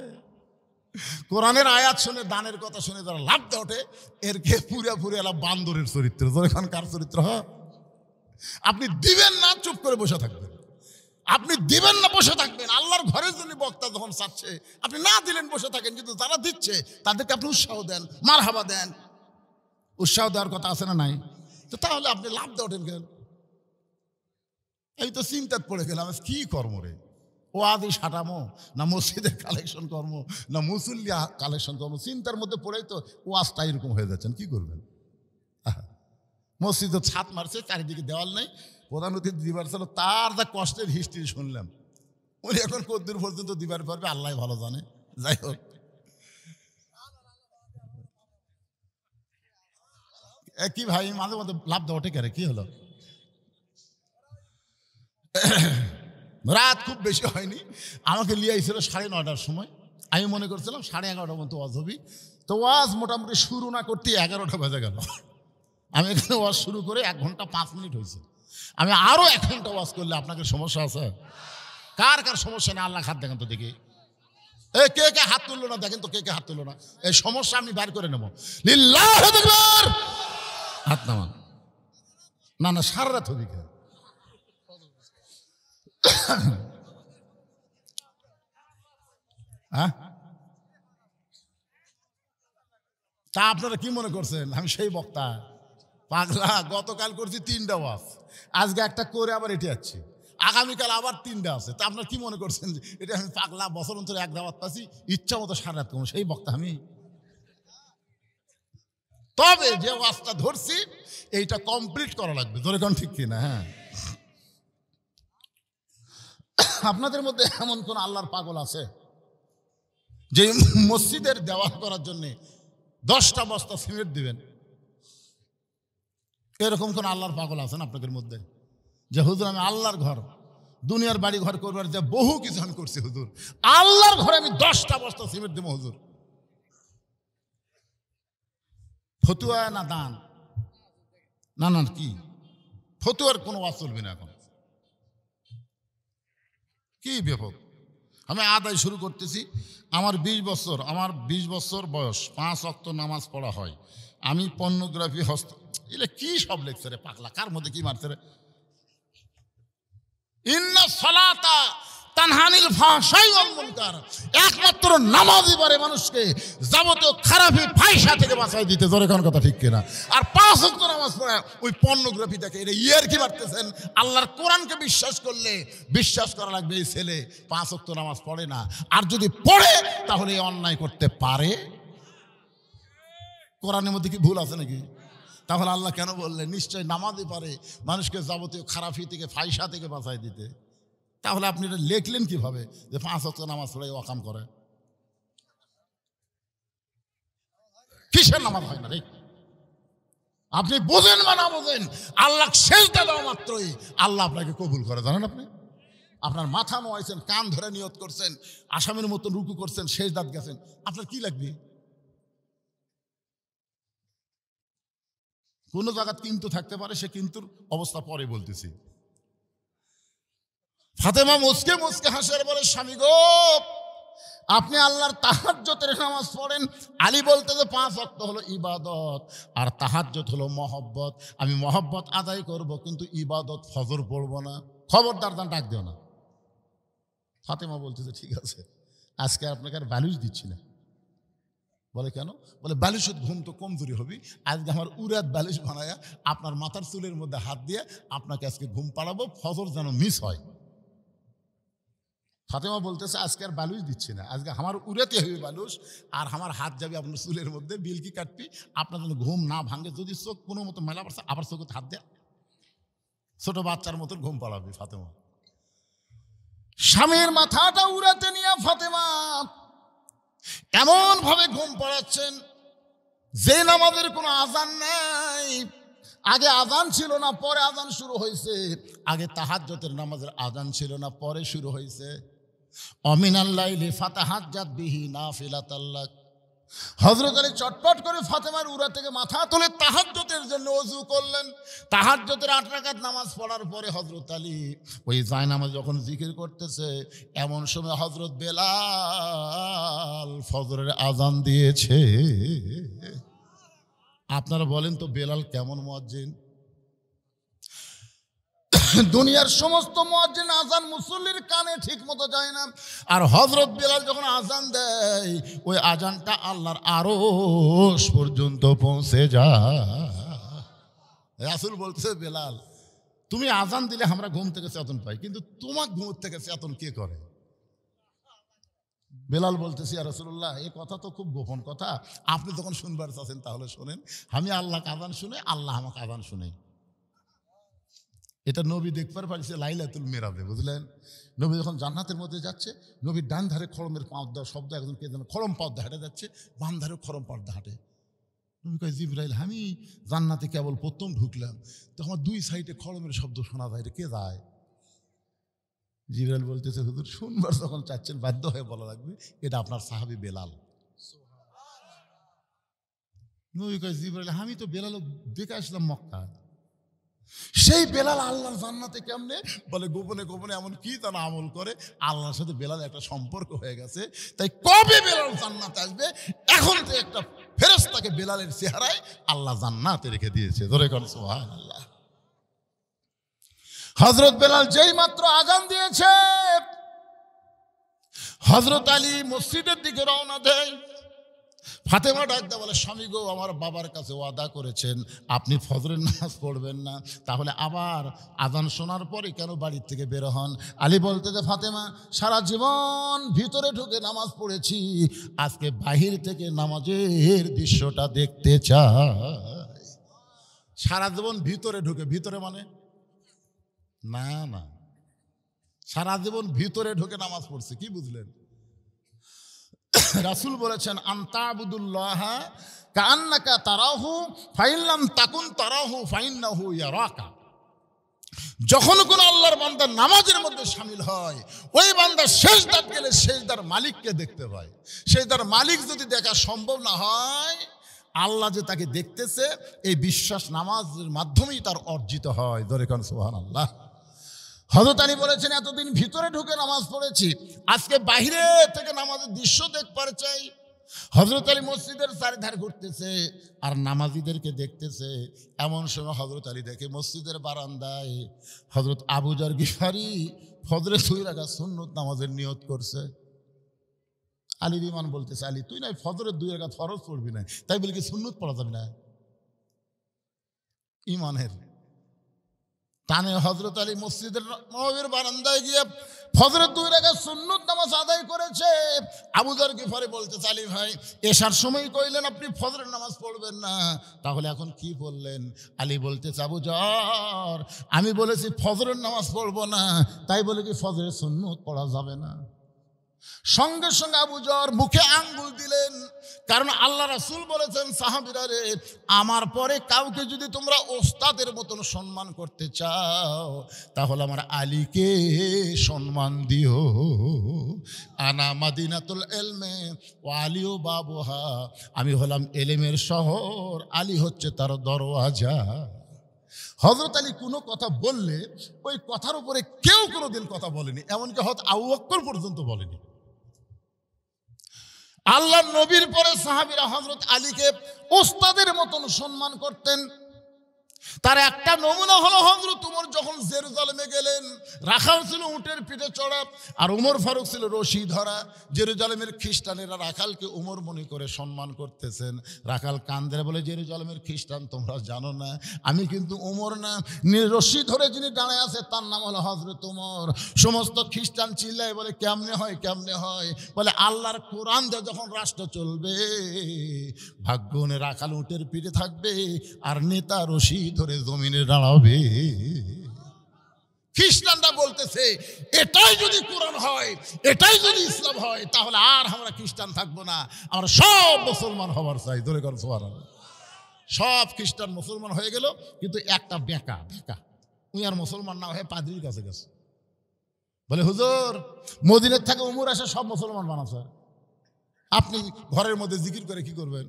কোরআনের আয়াত শুনে দানের কথা শুনে যারা লাভ দেওয়া ওঠে এরকে পুরা পুরা এলা বান্দরের চরিত্র। যখন কার চরিত্র হয়, আপনি দিবেন না চুপ করে বসে থাকবেন, আপনি দিবেন না বসে থাকবেন। আল্লাহর ঘরের জন্য বক্তা যখন চাচ্ছে আপনি না দিলেন বসে থাকেন, কিন্তু যারা দিচ্ছে তাদেরকে আপনি উৎসাহ দেন, মারহাবা দেন। উৎসাহ দেওয়ার কথা আছে না নাই? তো তাহলে আপনি লাভ দেওয়া ওঠেন কেন? এই তো চিন্তাত পড়ে গেলাম, কি কর্ম রে? ও আদি সাটামো না মসজিদের কালেকশন কর্ম না মুসল্লি কালেকশন কর্ম, চিন্তার মধ্যে পড়েই তো ওয়াজটা এরকম হয়ে যাচ্ছেন। কি করবেন? মসজিদে ছাদ মারছে, চারিদিকে দেওয়াল নেই, প্রধান অতিথি দিবার ছিল, তার যা কষ্টের হিস্ট্রি শুনলাম। উনি এখন কতদূর পর্যন্ত দিবার পারবে আল্লাহ ভালো জানে। যাই হোক, কি ভাই মাঝে মাঝে লাভ দেওয়া ওঠে কেন? কি হলো? রাত খুব বেশি হয়নি, আমাকে নিয়ে আইছিল 9:30টার সময়। আমি মনে করছিলাম 11:30 মতো ওয়াজ হবি। তো ওয়াজ মোটামুটি শুরু না করতে 11টা বেজে গেল। আমি এখানে ওয়াজ শুরু করে 1 ঘন্টা 5 মিনিট হয়েছে। আমি আরো 1 ঘন্টা ওয়াজ করলে আপনাকে সমস্যা আছে? কার কার সমস্যা নেই? আল্লাহ হাত দেখেন তো দেখি। কে কে হাত তুললো না দেখেন তো, কে কে হাত তুললো না? এই সমস্যা আমি বের করে নেবো। লিল্লাহু আকবার, হাত নামান। না না, সারা রাত হবি কে? হ্যাঁ, তা আপনারা কি মনে করছেন আমি সেই বক্তা? পাগলা, গতকাল করছি 3টা ওয়াজ, আজকে একটা করে আবার এটি যাচ্ছি, আগামীকাল আবার 3টা আছে। তা আপনারা কি মনে করছেন এটা আমি পাগলা? বছর অন্তরে 1 দাওয়াত পাচ্ছি, ইচ্ছা মতো সারা রাত করবো, সেই বক্তা আমি? তবে যে ওয়াজটা ধরছি এইটা কমপ্লিট করা লাগবে। ধরে কোন ঠিক কিনা? হ্যাঁ, আপনাদের মধ্যে এমন কোন আল্লাহর পাগল আছে যে মসজিদের দেওয়াল করার জন্য 10টা বস্তা সিমেন্ট দিবেন? এরকম কোন আল্লাহর পাগল আছেন আপনাদের মধ্যে যে হুজুর আমি আল্লাহর ঘর, দুনিয়ার বাড়ি ঘর করবার যে বহু কিছু আমি করছি, হুজুর আল্লাহর ঘরে আমি 10টা বস্তা সিমেন্ট দেবো? হুজুর ফতুয়া না দান? না না, কি ফতুয়ার কোনো ওয়াজ চলবে না এখন? কি ব্যাপক! আমি আদায় শুরু করতেছি। আমার 20 বছর বয়স, 5 ওয়াক্ত নামাজ পড়া হয়। আমি পর্নোগ্রাফি হস্ত, এগুলো কি সব লেখছে রে পাগলা? কার মধ্যে কি মারছে রে? ইন্না সালাতা তানহানিল ফাহশাই ওয়াল মুনকার, একমাত্র নামাজই পারে মানুষকে যাবতীয় খারাপি ফাহিশা থেকে বাঁচাই দিতে। জোরে কোন কথা ঠিক কিনা? আর 5 ওয়াক্ত নামাজ পড়া ওই পর্নোগ্রাফি দেখে, এটা ইয়ার কি মারতেছেন? আল্লাহর কোরআনকে বিশ্বাস করলে বিশ্বাস করা লাগবে এই ছেলে 5 ওয়াক্ত নামাজ পড়ে না, আর যদি পড়ে তাহলে অন্যায় করতে পারে। কোরআনের মধ্যে কি ভুল আছে নাকি? তাহলে আল্লাহ কেন বললেন নিশ্চয় নামাজই পারে মানুষকে যাবতীয় খারাপি থেকে ফাহিশা থেকে বাঁচাই দিতে? তাহলে আপনি এটা লেখলেন কিভাবে যে 5 ওয়াক্ত নামাজ পড়ে ওয়াকাম করে? কিসের নামাজ হয় না রে? আপনি বোঝেন বা না বোঝেন, আল্লাহ সেজদা দেওয়া মাত্রই আল্লাহ আপনাকে কবুল করে, জানেন? আপনি আপনার মাথা নোয়াইছেন, কান ধরে নিয়ত করছেন, আসামের মতন রুকু করছেন, সেজদাত গেছেন, আপনার কি লাগবে? কোন জায়গা কিন্তু থাকতে পারে, সে কিন্তু অবস্থা পরে বলতেছি। ফাতেমা মুসকে মুসকে হাসির বলে, স্বামী গো আপনি আল্লাহর তাহাজ্জুদের নামাজ পড়েন। আলী বলতে যে 5 ওয়াক্ত হলো ইবাদত আর তাহাজ্জুদ হলো মহব্বত। আমি মহব্বত আদায় করব কিন্তু ইবাদত ফজর পড়বো না। খবরদার দান ডাক দিও না। ফাতেমা বলতেছে ঠিক আছে, আজকে আপনাকে আর বালিশ দিচ্ছি না। বলে কেন? বলে বালিশের ঘুম তো কমজোরি হবি, আজকে আমার উড়াত বালিশ বানায়া আপনার মাথার চুলের মধ্যে হাত দিয়ে আপনাকে আজকে ঘুম পাড়াবো, ফজর যেন মিস হয়। ফাতেমা বলতেছে আজকে আর বালুস দিচ্ছি না, আজকে আমার উড়াতে হবে বালুস, আর আমার হাত যাবে আপনার চুলের মধ্যে, বিলকি কাটবি, আপনার যেন ঘুম না ভাঙে, যদি চোখ কোনো মতো মেলা পড়ছে আবার চোখে হাত দেয়, ছোট বাচ্চার মতন ঘুম পাড়াবে ফাতেমা। স্বামীর মাথাটা উড়াতে নিয়ে ফাতেমা এমন ভাবে ঘুম পাড়াচ্ছেন যে নামাজের কোনো আজান নাই। আগে আজান ছিল না, পরে আজান শুরু হয়েছে। আগে তাহাজ্জুদের নামাজের আজান ছিল না, পরে শুরু হয়েছে। অমিনাল লাইলি ফাতাহাজ্জাত বিহি নাফিলাতাল লাক। হযরত আলী চটপট করে ফাতেমার উরা থেকে মাথা তুলে তাহাজ্জুদের জন্য ওযু করলেন। তাহাজ্জুদের 8 রাকাত নামাজ পড়ার পরে হযরত আলী ওই জায়নামাজ যখন জিকির করতেছে, এমন সময় হযরত বেলাল ফজরের আজান দিয়েছে। আপনারা বলেন তো বেলাল কেমন মুয়াজ্জিন? দুনিয়ার সমস্ত মুয়াজ্জিন আজান মুসল্লির কানে ঠিক মতো যায় না, আর হযরত বেলাল যখন আজান দেয় ওই আজানটা আল্লাহর আরশ পর্যন্ত পৌঁছে যায়। রাসূল বলছে বেলাল তুমি আজান দিলে আমরা ঘুম থেকে চেতন পাই, কিন্তু তোমার ঘুম থেকে চেতন কে করে? বেলাল বলতেছি ইয়া রাসূলুল্লাহ, এই কথা তো খুব গোপন কথা, আপনি যখন শুনবার চাচ্ছেন তাহলে শোনেন। আমি আল্লাহকে আজান শুনে, আল্লাহ আমাকে আজান শুনে। এটা নবী দেখবার পারছে লাইলাতুল মিরাজে, বুঝলেন? নবী যখন জান্নাতের মধ্যে যাচ্ছে, নবীর ডান ধারে খড়মের পাঁচ দেওয়া শব্দ, একজন কে যেন খড়ম পাঁচ দিয়ে হাঁটে যাচ্ছে, বাম ধারে খড়ম পাঁচ দিয়ে হাঁটে। নবী কয় জিবরাইল আমি জান্নাতে কেবল প্রথম ঢুকলাম, তো আমার দুই সাইডে খড়মের শব্দ শোনা যায়, এটা কে যায়? জিবরাইল বলতেছে হুজুর শুনবার যখন চাচ্ছেন বাধ্য হয়ে বলা লাগবে এটা আপনার সাহাবী বেলাল। নবী কয় জিবরাইল আমি তো বেলাল দেখে আসলাম মক্কা। সেই বেলাল আল্লাহর জান্নাতে কেমনে? বলে গোপনে গোপনে এমন কি তারা আমল করে, আল্লাহর সাথে বেলাল একটা সম্পর্ক হয়ে গেছে। তাই কবে বেলাল জান্নাতে আসবে, এখন তো একটা ফেরেশতাকে বেলালের চেহারায় আল্লাহ জান্নাতে রেখে দিয়েছে। ধরে করেন সুবহানাল্লাহ। হযরত বেলাল যেই মাত্র আজান দিয়েছে, হযরত আলী মসজিদের দিকে রওনা দেয়। ফাতেমা ডাকতে বলে স্বামী গো, আমার বাবার কাছে ওয়াদা করেছেন আপনি ফজরের নামাজ পড়বেন না, তাহলে আবার আজান শোনার পরে কেন বাড়ির থেকে বের হন? আলী বলতে যে ফাতেমা সারা জীবন ভিতরে ঢুকে নামাজ পড়েছি, আজকে বাহির থেকে নামাজের দৃশ্যটা দেখতে চাই। সারা জীবন ভিতরে ঢুকে, ভিতরে মানে না না, সারা জীবন ভিতরে ঢুকে নামাজ পড়ছে, কি বুঝলেন? রাসূল বলেছেন আনতাবুদুল্লাহ কাআন্নাকা তারাহু ফাইন লাম তাকুন তারাহু ফাইন্নাহু ইয়ারাকা। যখন কোন আল্লাহর বান্দা নামাজের মধ্যে শামিল হয়, ওই বান্দা সিজদাত গেলে সিজদার মালিককে দেখতে পায়। সিজদার মালিক যদি দেখা সম্ভব না হয়, আল্লাহ যে তাকে দেখতেছে এই বিশ্বাস নামাজের মাধ্যমেই তার অর্জিত হয়। ধরে কোন সুবহানাল্লাহ। হযরত আলী বলেছেন এতদিন ভিতরে ঢুকে নামাজ পড়েছি, আজকে বাইরে থেকে নামাজের দৃশ্য দেখবার চাই। হযরত আলী মসজিদের চারিধারে ঘুরতেছে আর নামাজীদেরকে দেখতেছে। এমন সময় হযরত আলী দেখে মসজিদের বারান্দায় হযরত আবু যর গিফারি ফজরের 2 রাকাত সুন্নত নামাজের নিয়ত করছে। আলীর ইমান বলতেছে আলী তুই না ফজরের 2 রাকাত ফরজ পড়বি না, তাই বলে কি সুন্নত পড়া যাবে না? ইমানের টানে হযরত আলী মসজিদের নববীর বারান্দায় গিয়ে ফজরের 2 রাকাত সুন্নত নামাজ আদায় করেছে। আবু যর গিফারি বলতেছে আলী ভাই এশার সময় কইলেন আপনি ফজরের নামাজ পড়বেন না, তাহলে এখন কি বললেন? আলী বলতেছে আবু যর আমি বলেছি ফজরের নামাজ পড়বো না, তাই বলে কি ফজরের সুন্নত পড়া যাবে না? সঙ্গে সঙ্গে আবু যর মুখে আঙ্গুল দিলেন, কারণ আল্লাহ রাসূল বলেছেন সাহাবীরা রে, আমার পরে কাউকে যদি তোমরা ওস্তাদের মতন সম্মান করতে চাও তাহলে আমার আলীকে সম্মান দিও। আনা মাদিনাতুল ইলমে ওয়া আলিউ বাবুহা, আমি হলাম এলেমের শহর, আলী হচ্ছে তার দরওয়াজা। হযরত আলী কোনো কথা বললে ওই কথার উপরে কেউ কোনোদিন কথা বলেনি, এমনকি হযরত আবু বকর পর্যন্ত বলেনি। আল্লাহর নবীর পরে সাহাবীরা হযরত আলীকে ওস্তাদের মতন সম্মান করতেন। তার একটা নমুনা হলো হযরত উমর যখন জেরুজালেমে গেলেন, রাখাল ছিল উটের পিঠে চড়া, আর উমর ফারুক ছিল রশি ধরা। জেরুজালেমের খ্রিস্টানেরা রাখালকে উমর মনে করে সম্মান করতেছেন। রাখাল কান্দে বলে, জেরুজালেমের খ্রিস্টান তোমরা জানো না আমি কিন্তু উমর না, রশি ধরে যিনি দাঁড়ায় আছে তার নাম হলো হযরত উমর। সমস্ত খ্রিস্টান চিল্লায় বলে, কেমনে হয় কেমনে হয়? বলে, আল্লাহর কোরআন দিয়ে যখন রাষ্ট্র চলবে, ভাগ্যনে রাখাল উটের পিঠে থাকবে আর নেতা রশি ধরে জমিনে দাঁড়াবে। খ্রিস্টানরা বলতেছে, এটাই যদি কোরআন হয়, এটাই যদি ইসলাম হয়, তাহলে আর আমরা খ্রিস্টান থাকবো না, আমরা সব মুসলমান হবার চাই। ধরে কর সুবহানাল্লাহ। সব খ্রিস্টান মুসলমান হয়ে গেল, কিন্তু একটা বেকা উনি আর মুসলমান না হয়ে পাদ্রীর কাছে গেছে। বলে, হুজুর মদিনার থেকে উমর আসে সব মুসলমান বানাচ্ছে, আপনি ঘরের মধ্যে জিকির করে কি করবেন?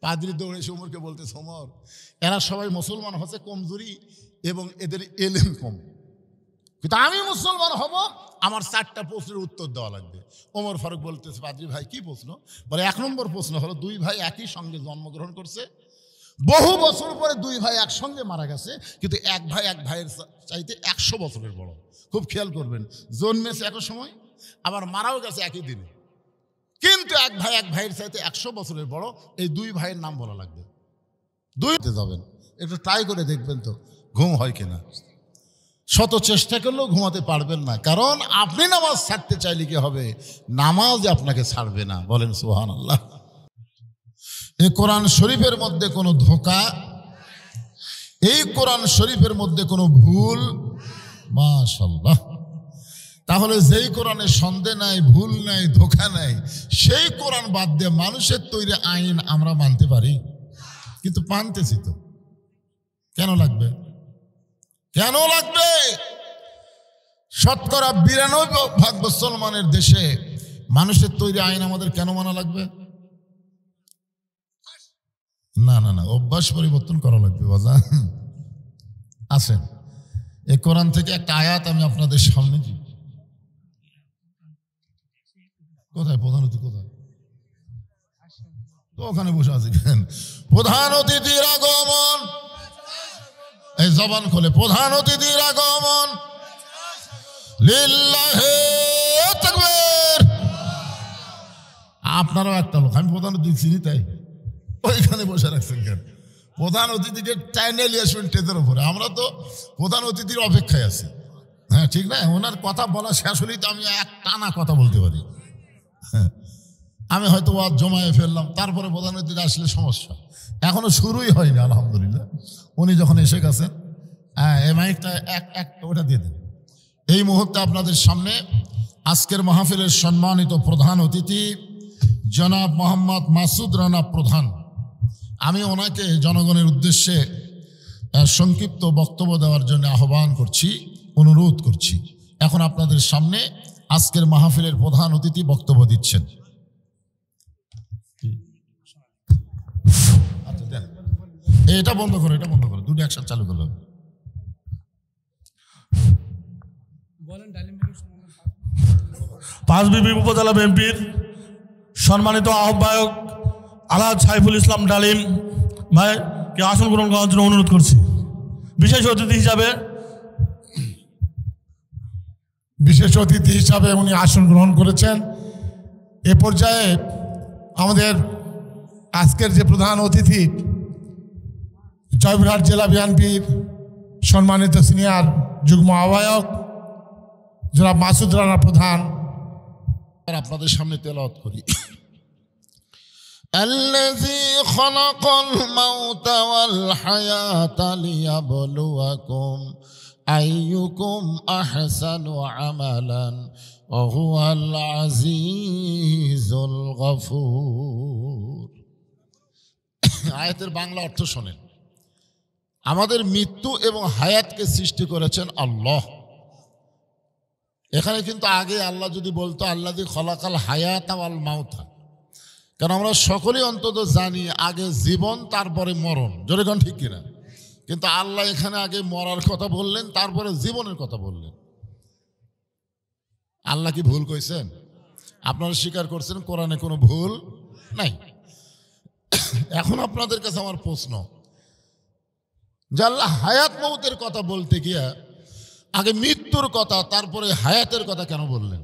পাদ্রী দৌড়ে এসে উমরকে বলতেছে, ওমর এরা সবাই মুসলমান হচ্ছে কমজোরি এবং এদের এলেম কম, কিন্তু আমি মুসলমান হব, আমার 4টা প্রশ্নের উত্তর দেওয়া লাগবে। ওমর ফারুক বলতেছে, পাদ্রী ভাই কি প্রশ্ন? বলে, 1 নম্বর প্রশ্ন হলো, 2 ভাই একই সঙ্গে জন্মগ্রহণ করছে, বহু বছর পরে 2 ভাই একসঙ্গে মারা গেছে, কিন্তু এক ভাই এক ভাইয়ের চাইতে 100 বছরের বড়। খুব খেয়াল করবেন, জন্মেছে একই সময়, আবার মারাও গেছে একই দিনে, কিন্তু এক ভাই এক ভাইয়ের চাইতে 100 বছরের বড়। এই 2 ভাইয়ের নাম বলা লাগবে। 2তে যাবেন, একটু ট্রাই করে দেখবেন তো ঘুম হয় কিনা। শত চেষ্টা করলেও ঘুমাতে পারবেন না, কারণ আপনি নামাজ ছাড়তে চাইলে কি হবে? নামাজ আপনাকে ছাড়বে না। বলেন সুবহানাল্লাহ। এই কোরআন শরীফের মধ্যে কোনো ধোঁকা, এই কোরআন শরীফের মধ্যে কোনো ভুল, মাশাআল্লাহ। তাহলে যেই কোরআনে সন্দেহ নাই, ভুল নাই, ধোঁকা নাই, সেই কোরআন বাদ দিয়ে মানুষের তৈরি আইন আমরা মানতে পারি, কিন্তু মানতেছি তো। কেন লাগবে? কেন লাগবে? শতকরা 92% মুসলমানের দেশে মানুষের তৈরি আইন আমাদের কেন মানা লাগবে? না না না, অভ্যাস পরিবর্তন করা লাগবে বাজান। আসেন, এই কোরআন থেকে একটা আয়াত আমি আপনাদের সামনে দিই। কোথায় প্রধান অতিথি? কোথায়? তো ওখানে বসে আছে কেন? প্রধান অতিথির আগমন, এই জবান খোলে, প্রধান অতিথির আগমন, লিল্লাহি তাকবীর। আপনারাও একটা লোক, আমি প্রধান অতিথি চিনি তাই ওইখানে বসে রাখছেন কেন? প্রধান অতিথিকে টাইনে নিয়ে আসবেন স্টেজের উপরে, আমরা তো প্রধান অতিথির অপেক্ষায় আছি। হ্যাঁ ঠিক না? ওনার কথা বলা শেষ হলেই তো আমি এক টানা কথা বলতে পারি। হ্যাঁ, আমি হয়তো ওয়াজ জমায়ে ফেললাম, তারপরে প্রধান অতিথি আসলে সমস্যা। এখনো শুরুই হয়নি, আলহামদুলিল্লাহ। উনি যখন এসে গেছেন, হ্যাঁ এই মাইকটা ওটা দিয়ে দেন। এই মুহূর্তে আপনাদের সামনে আজকের মাহফিলের সম্মানিত প্রধান অতিথি জনাব মোহাম্মদ মাসুদ রানা প্রধান। আমি ওনাকে জনগণের উদ্দেশ্যে সংক্ষিপ্ত বক্তব্য দেওয়ার জন্য আহ্বান করছি, অনুরোধ করছি। এখন আপনাদের সামনে আজকের মাহফিলের প্রধান অতিথি বক্তব্য দিচ্ছেন। আচ্ছা দেন, এটা বন্ধ করো, এটা বন্ধ করো, দুটো একসাথে চালু করলাম। পাঁচবিবি উপজেলা বিএনপির সম্মানিত আহ্বায়ক আলহাজ সাইফুল ইসলাম ডালিম ভাইকে আসন গ্রহণ করার জন্য অনুরোধ করছি। বিশেষ অতিথি হিসাবে উনি আসন গ্রহণ করেছেন। এ পর্যায়ে আমাদের আজকের যে প্রধান অতিথি জয়পুরহাট জেলা বিএনপির সম্মানিত সিনিয়র যুগ্ম আহ্বায়ক জনাব মাসুদ রানা প্রধান, আপনাদের সামনে তেলাওয়াত করি। الذي خلق الموت والحياة ليبلوكم أيكم أحسن عملا وهو العزيز الغفور। আয়াতের বাংলা অর্থ শোনেন। আমাদের মৃত্যু এবং হায়াতকে সৃষ্টি করেছেন আল্লাহ। এখানে কিন্তু আগে আল্লাহ যদি বলতো আল্লাযী খলাকাল হায়াতা ওয়াল মাউতা, কারণ আমরা সকলেই অন্তত জানি আগে জীবন তারপরে মরণ, জোরে কোন ঠিক কিনা? কিন্তু আল্লাহ এখানে আগে মরার কথা বললেন, তারপরে জীবনের কথা বললেন। আল্লাহ কি ভুল কইছেন? আপনারা স্বীকার করছেন কোরআনে কোনো ভুল নাই। এখন আপনাদের কাছে আমার প্রশ্ন, যে আল্লাহ হায়াত মৌতের কথা বলতে গিয়া আগে মৃত্যুর কথা তারপরে হায়াতের কথা কেন বললেন?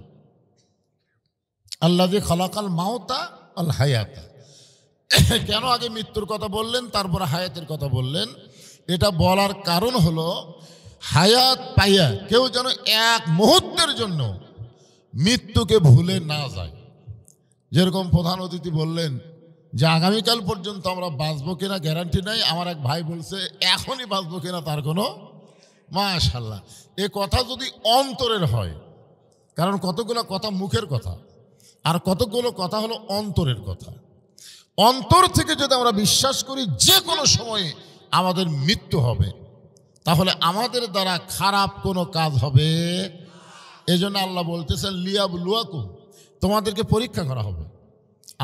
আল্লাহ যে খালাকাল মাউতা আল হায়াতা, কেন আগে মৃত্যুর কথা বললেন তারপরে হায়াতের কথা বললেন? এটা বলার কারণ হলো হায়াত পাইয়া কেউ যেন এক মুহূর্তের জন্য মৃত্যুকে ভুলে না যায়। যেরকম প্রধান অতিথি বললেন যে আগামীকাল পর্যন্ত আমরা বাঁচবো কিনা গ্যারান্টি নাই। আমার এক ভাই বলছে এখনই বাঁচবো কিনা তার কোনো, মাশাআল্লাহ, এ কথা যদি অন্তরের হয়, কারণ কতগুলো কথা মুখের কথা আর কতগুলো কথা হলো অন্তরের কথা। অন্তর থেকে যদি আমরা বিশ্বাস করি যে কোনো সময়ে আমাদের মৃত্যু হবে, তাহলে আমাদের দ্বারা খারাপ কোনো কাজ হবে। এজন্য আল্লাহ বলতেছেন লিয়াবলুয়াকুম, তোমাদেরকে পরীক্ষা করা হবে।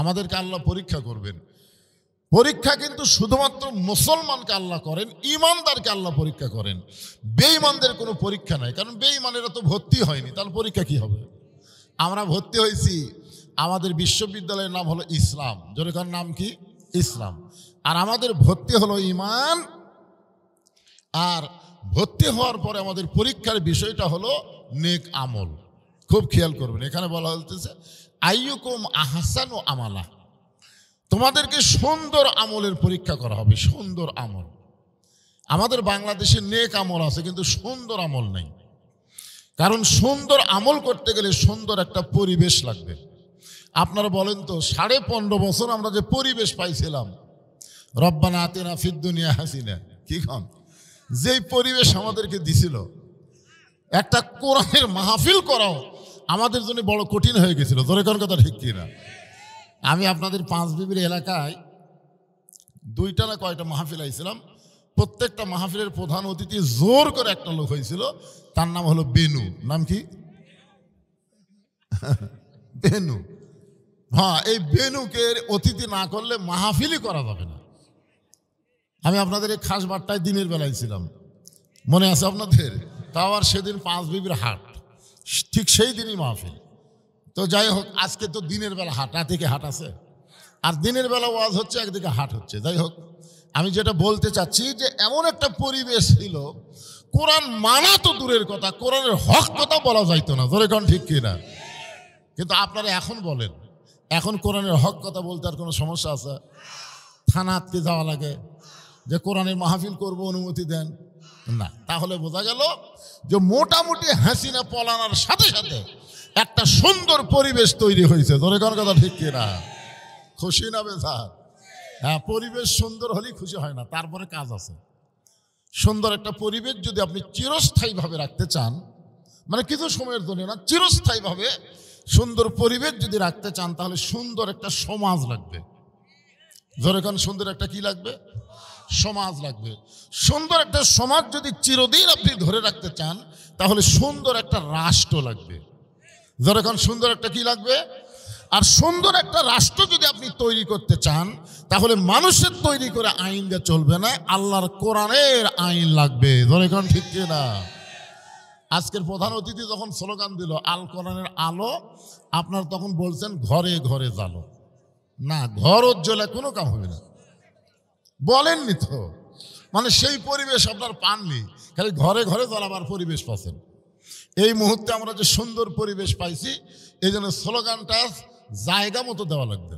আমাদেরকে আল্লাহ পরীক্ষা করবেন। পরীক্ষা কিন্তু শুধুমাত্র মুসলমানকে আল্লাহ করেন, ঈমানদারকে আল্লাহ পরীক্ষা করেন। বেঈমানদের কোনো পরীক্ষা নাই, কারণ বেঈমানেরা তো ভর্তি হয়নি, তার পরীক্ষা কি হবে? আমরা ভর্তি হয়েছি, আমাদের বিশ্ববিদ্যালয়ের নাম হলো ইসলাম, যেরকম নাম কি ইসলাম, আর আমাদের ভর্তি হলো ঈমান। আর ভর্তি হওয়ার পরে আমাদের পরীক্ষার বিষয়টা হলো নেক আমল। খুব খেয়াল করবেন, এখানে বলা হচ্ছে আইয়ুকুম আহসানু আমালা, তোমাদেরকে সুন্দর আমলের পরীক্ষা করা হবে। সুন্দর আমল, আমাদের বাংলাদেশে নেক আমল আছে কিন্তু সুন্দর আমল নেই। কারণ সুন্দর আমল করতে গেলে সুন্দর একটা পরিবেশ লাগবে। আপনারা বলেন তো 15.5 বছর আমরা যে পরিবেশ পাইছিলাম, রব্বানা আতিনা ফিদ দুনিয়া হাসিনা, কি কন, যেই পরিবেশ আমাদেরকে দিছিল, একটা কোরআনের মাহফিল করাও আমাদের জন্য বড় কঠিন হয়ে গেছিল। ধরে কোন কথা ঠিক কিনা? আমি আপনাদের পাঁচবিবির এলাকায় 2টা না কয়টা মাহফিল আইছিলাম, প্রত্যেকটা মাহফিলের প্রধান অতিথি জোর করে একটা লোক হয়েছিল, তার নাম হলো বেনু। নাম কি? বেনু। হ্যাঁ, এই বেনুকে অতিথি না করলে মাহফিলই করা যাবে না। আমি আপনাদের এই খাস বাট্টায় দিনের বেলায় ছিলাম, মনে আছে আপনাদের? তাও আর সেদিন পাঁচবিবির হাট, ঠিক সেই দিনই মাহফিল। তো যাই হোক, আজকে তো দিনের বেলা হাট, রাতে হাট আছে, আর দিনের বেলা ওয়াজ হচ্ছে, একদিকে হাট হচ্ছে। যাই হোক, আমি যেটা বলতে চাচ্ছি যে এমন একটা পরিবেশ ছিল, কোরআন মানা তো দূরের কথা, কোরআনের হক কথা বলা যাইতো না। ধরে কোন ঠিক কিনা? কিন্তু আপনারা এখন বলেন, এখন কোরআনের হক কথা বলতে আর কোনো সমস্যা আছে? থানা আটকে যাওয়া লাগে যে কোরআনের মাহফিল করব, অনুমতি দেন না। তাহলে বোঝা গেল যে মোটামুটি হাসিনা পলানোর সাথে সাথে একটা সুন্দর পরিবেশ তৈরি হয়েছে। ধরে কোন কথা ঠিক কিনা? খুশি না বেজার? হ্যাঁ, পরিবেশ সুন্দর হলেই খুশি হয় না, তারপরে কাজ আছে। সুন্দর একটা পরিবেশ যদি আপনি চিরস্থায়ীভাবে রাখতে চান, মানে কিছু সময়ের জন্য না, চিরস্থায়ীভাবে সুন্দর পরিবেশ যদি রাখতে চান, তাহলে সুন্দর একটা সমাজ লাগবে। যেরকম সুন্দর একটা কি লাগবে? সমাজ লাগবে। সুন্দর একটা সমাজ যদি চিরদিন আপনি ধরে রাখতে চান, তাহলে সুন্দর একটা রাষ্ট্র লাগবে। যেরকম সুন্দর একটা কি লাগবে? আর সুন্দর একটা রাষ্ট্র যদি আপনি তৈরি করতে চান, তাহলে মানুষের তৈরি করে আইন দিয়ে চলবে না, আল্লাহর কোরআনের আইন লাগবে। যেরকম ঠিক কিনা? আজকের প্রধান অতিথি যখন স্লোগান দিল আল কোরআনের আলো, আপনার তখন বলছেন ঘরে ঘরে জ্বালো। না, ঘর জ্বলে কোনো কাম হবে না, বলেননি তো। মানে সেই পরিবেশ আপনার পাননি, খালি ঘরে ঘরে জ্বালাবার পরিবেশ পাচ্ছেন। এই মুহূর্তে আমরা যে সুন্দর পরিবেশ পাইছি, এই জন্য স্লোগানটা জায়গা মতো দেওয়া লাগবে।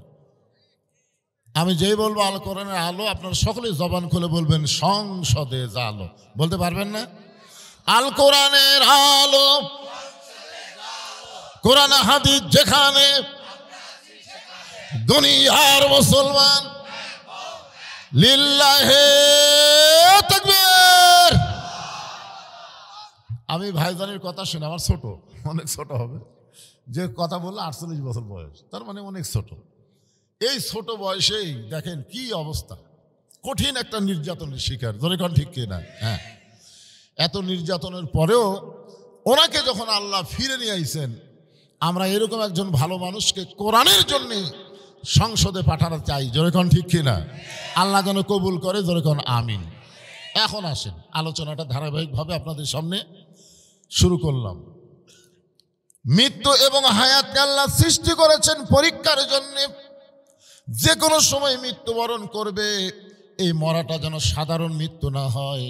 আমি যেই বলবো আল কোরআনের আলো, আপনারা সকলেই জবান খুলে বলবেন সংসদে জালো। বলতে পারবেন না? আল কোরআনের আলো, কোরআন হাদিস যেখানে, দুনিয়ার মুসলমান লিল্লাহে তাকবীর। আমি ভাইজানের কথা শুনে, আমার ছোট, অনেক ছোট হবে, যে কথা বললো 48 বছর বয়স, তার মানে অনেক ছোট। এই ছোট বয়সেই দেখেন কি অবস্থা, কঠিন একটা নির্যাতনের শিকার। ধরে কোন ঠিক কিনা? হ্যাঁ, এত নির্যাতনের পরেও ওনাকে যখন আল্লাহ ফিরে নিয়ে আইছেন, আমরা এরকম একজন ভালো মানুষকে কোরআনের জন্যে সংসদে পাঠাতে চাই। যেরকম ঠিক কিনা? আল্লাহ যেন কবুল করে। যেরকম আমিন। এখন আসেন, আলোচনাটা ধারাবাহিকভাবে আপনাদের সামনে শুরু করলাম। মৃত্যু এবং হায়াতকে আল্লাহ সৃষ্টি করেছেন পরীক্ষার জন্য। যে কোনো সময় মৃত্যুবরণ করবে, এই মরাটা যেন সাধারণ মৃত্যু না হয়।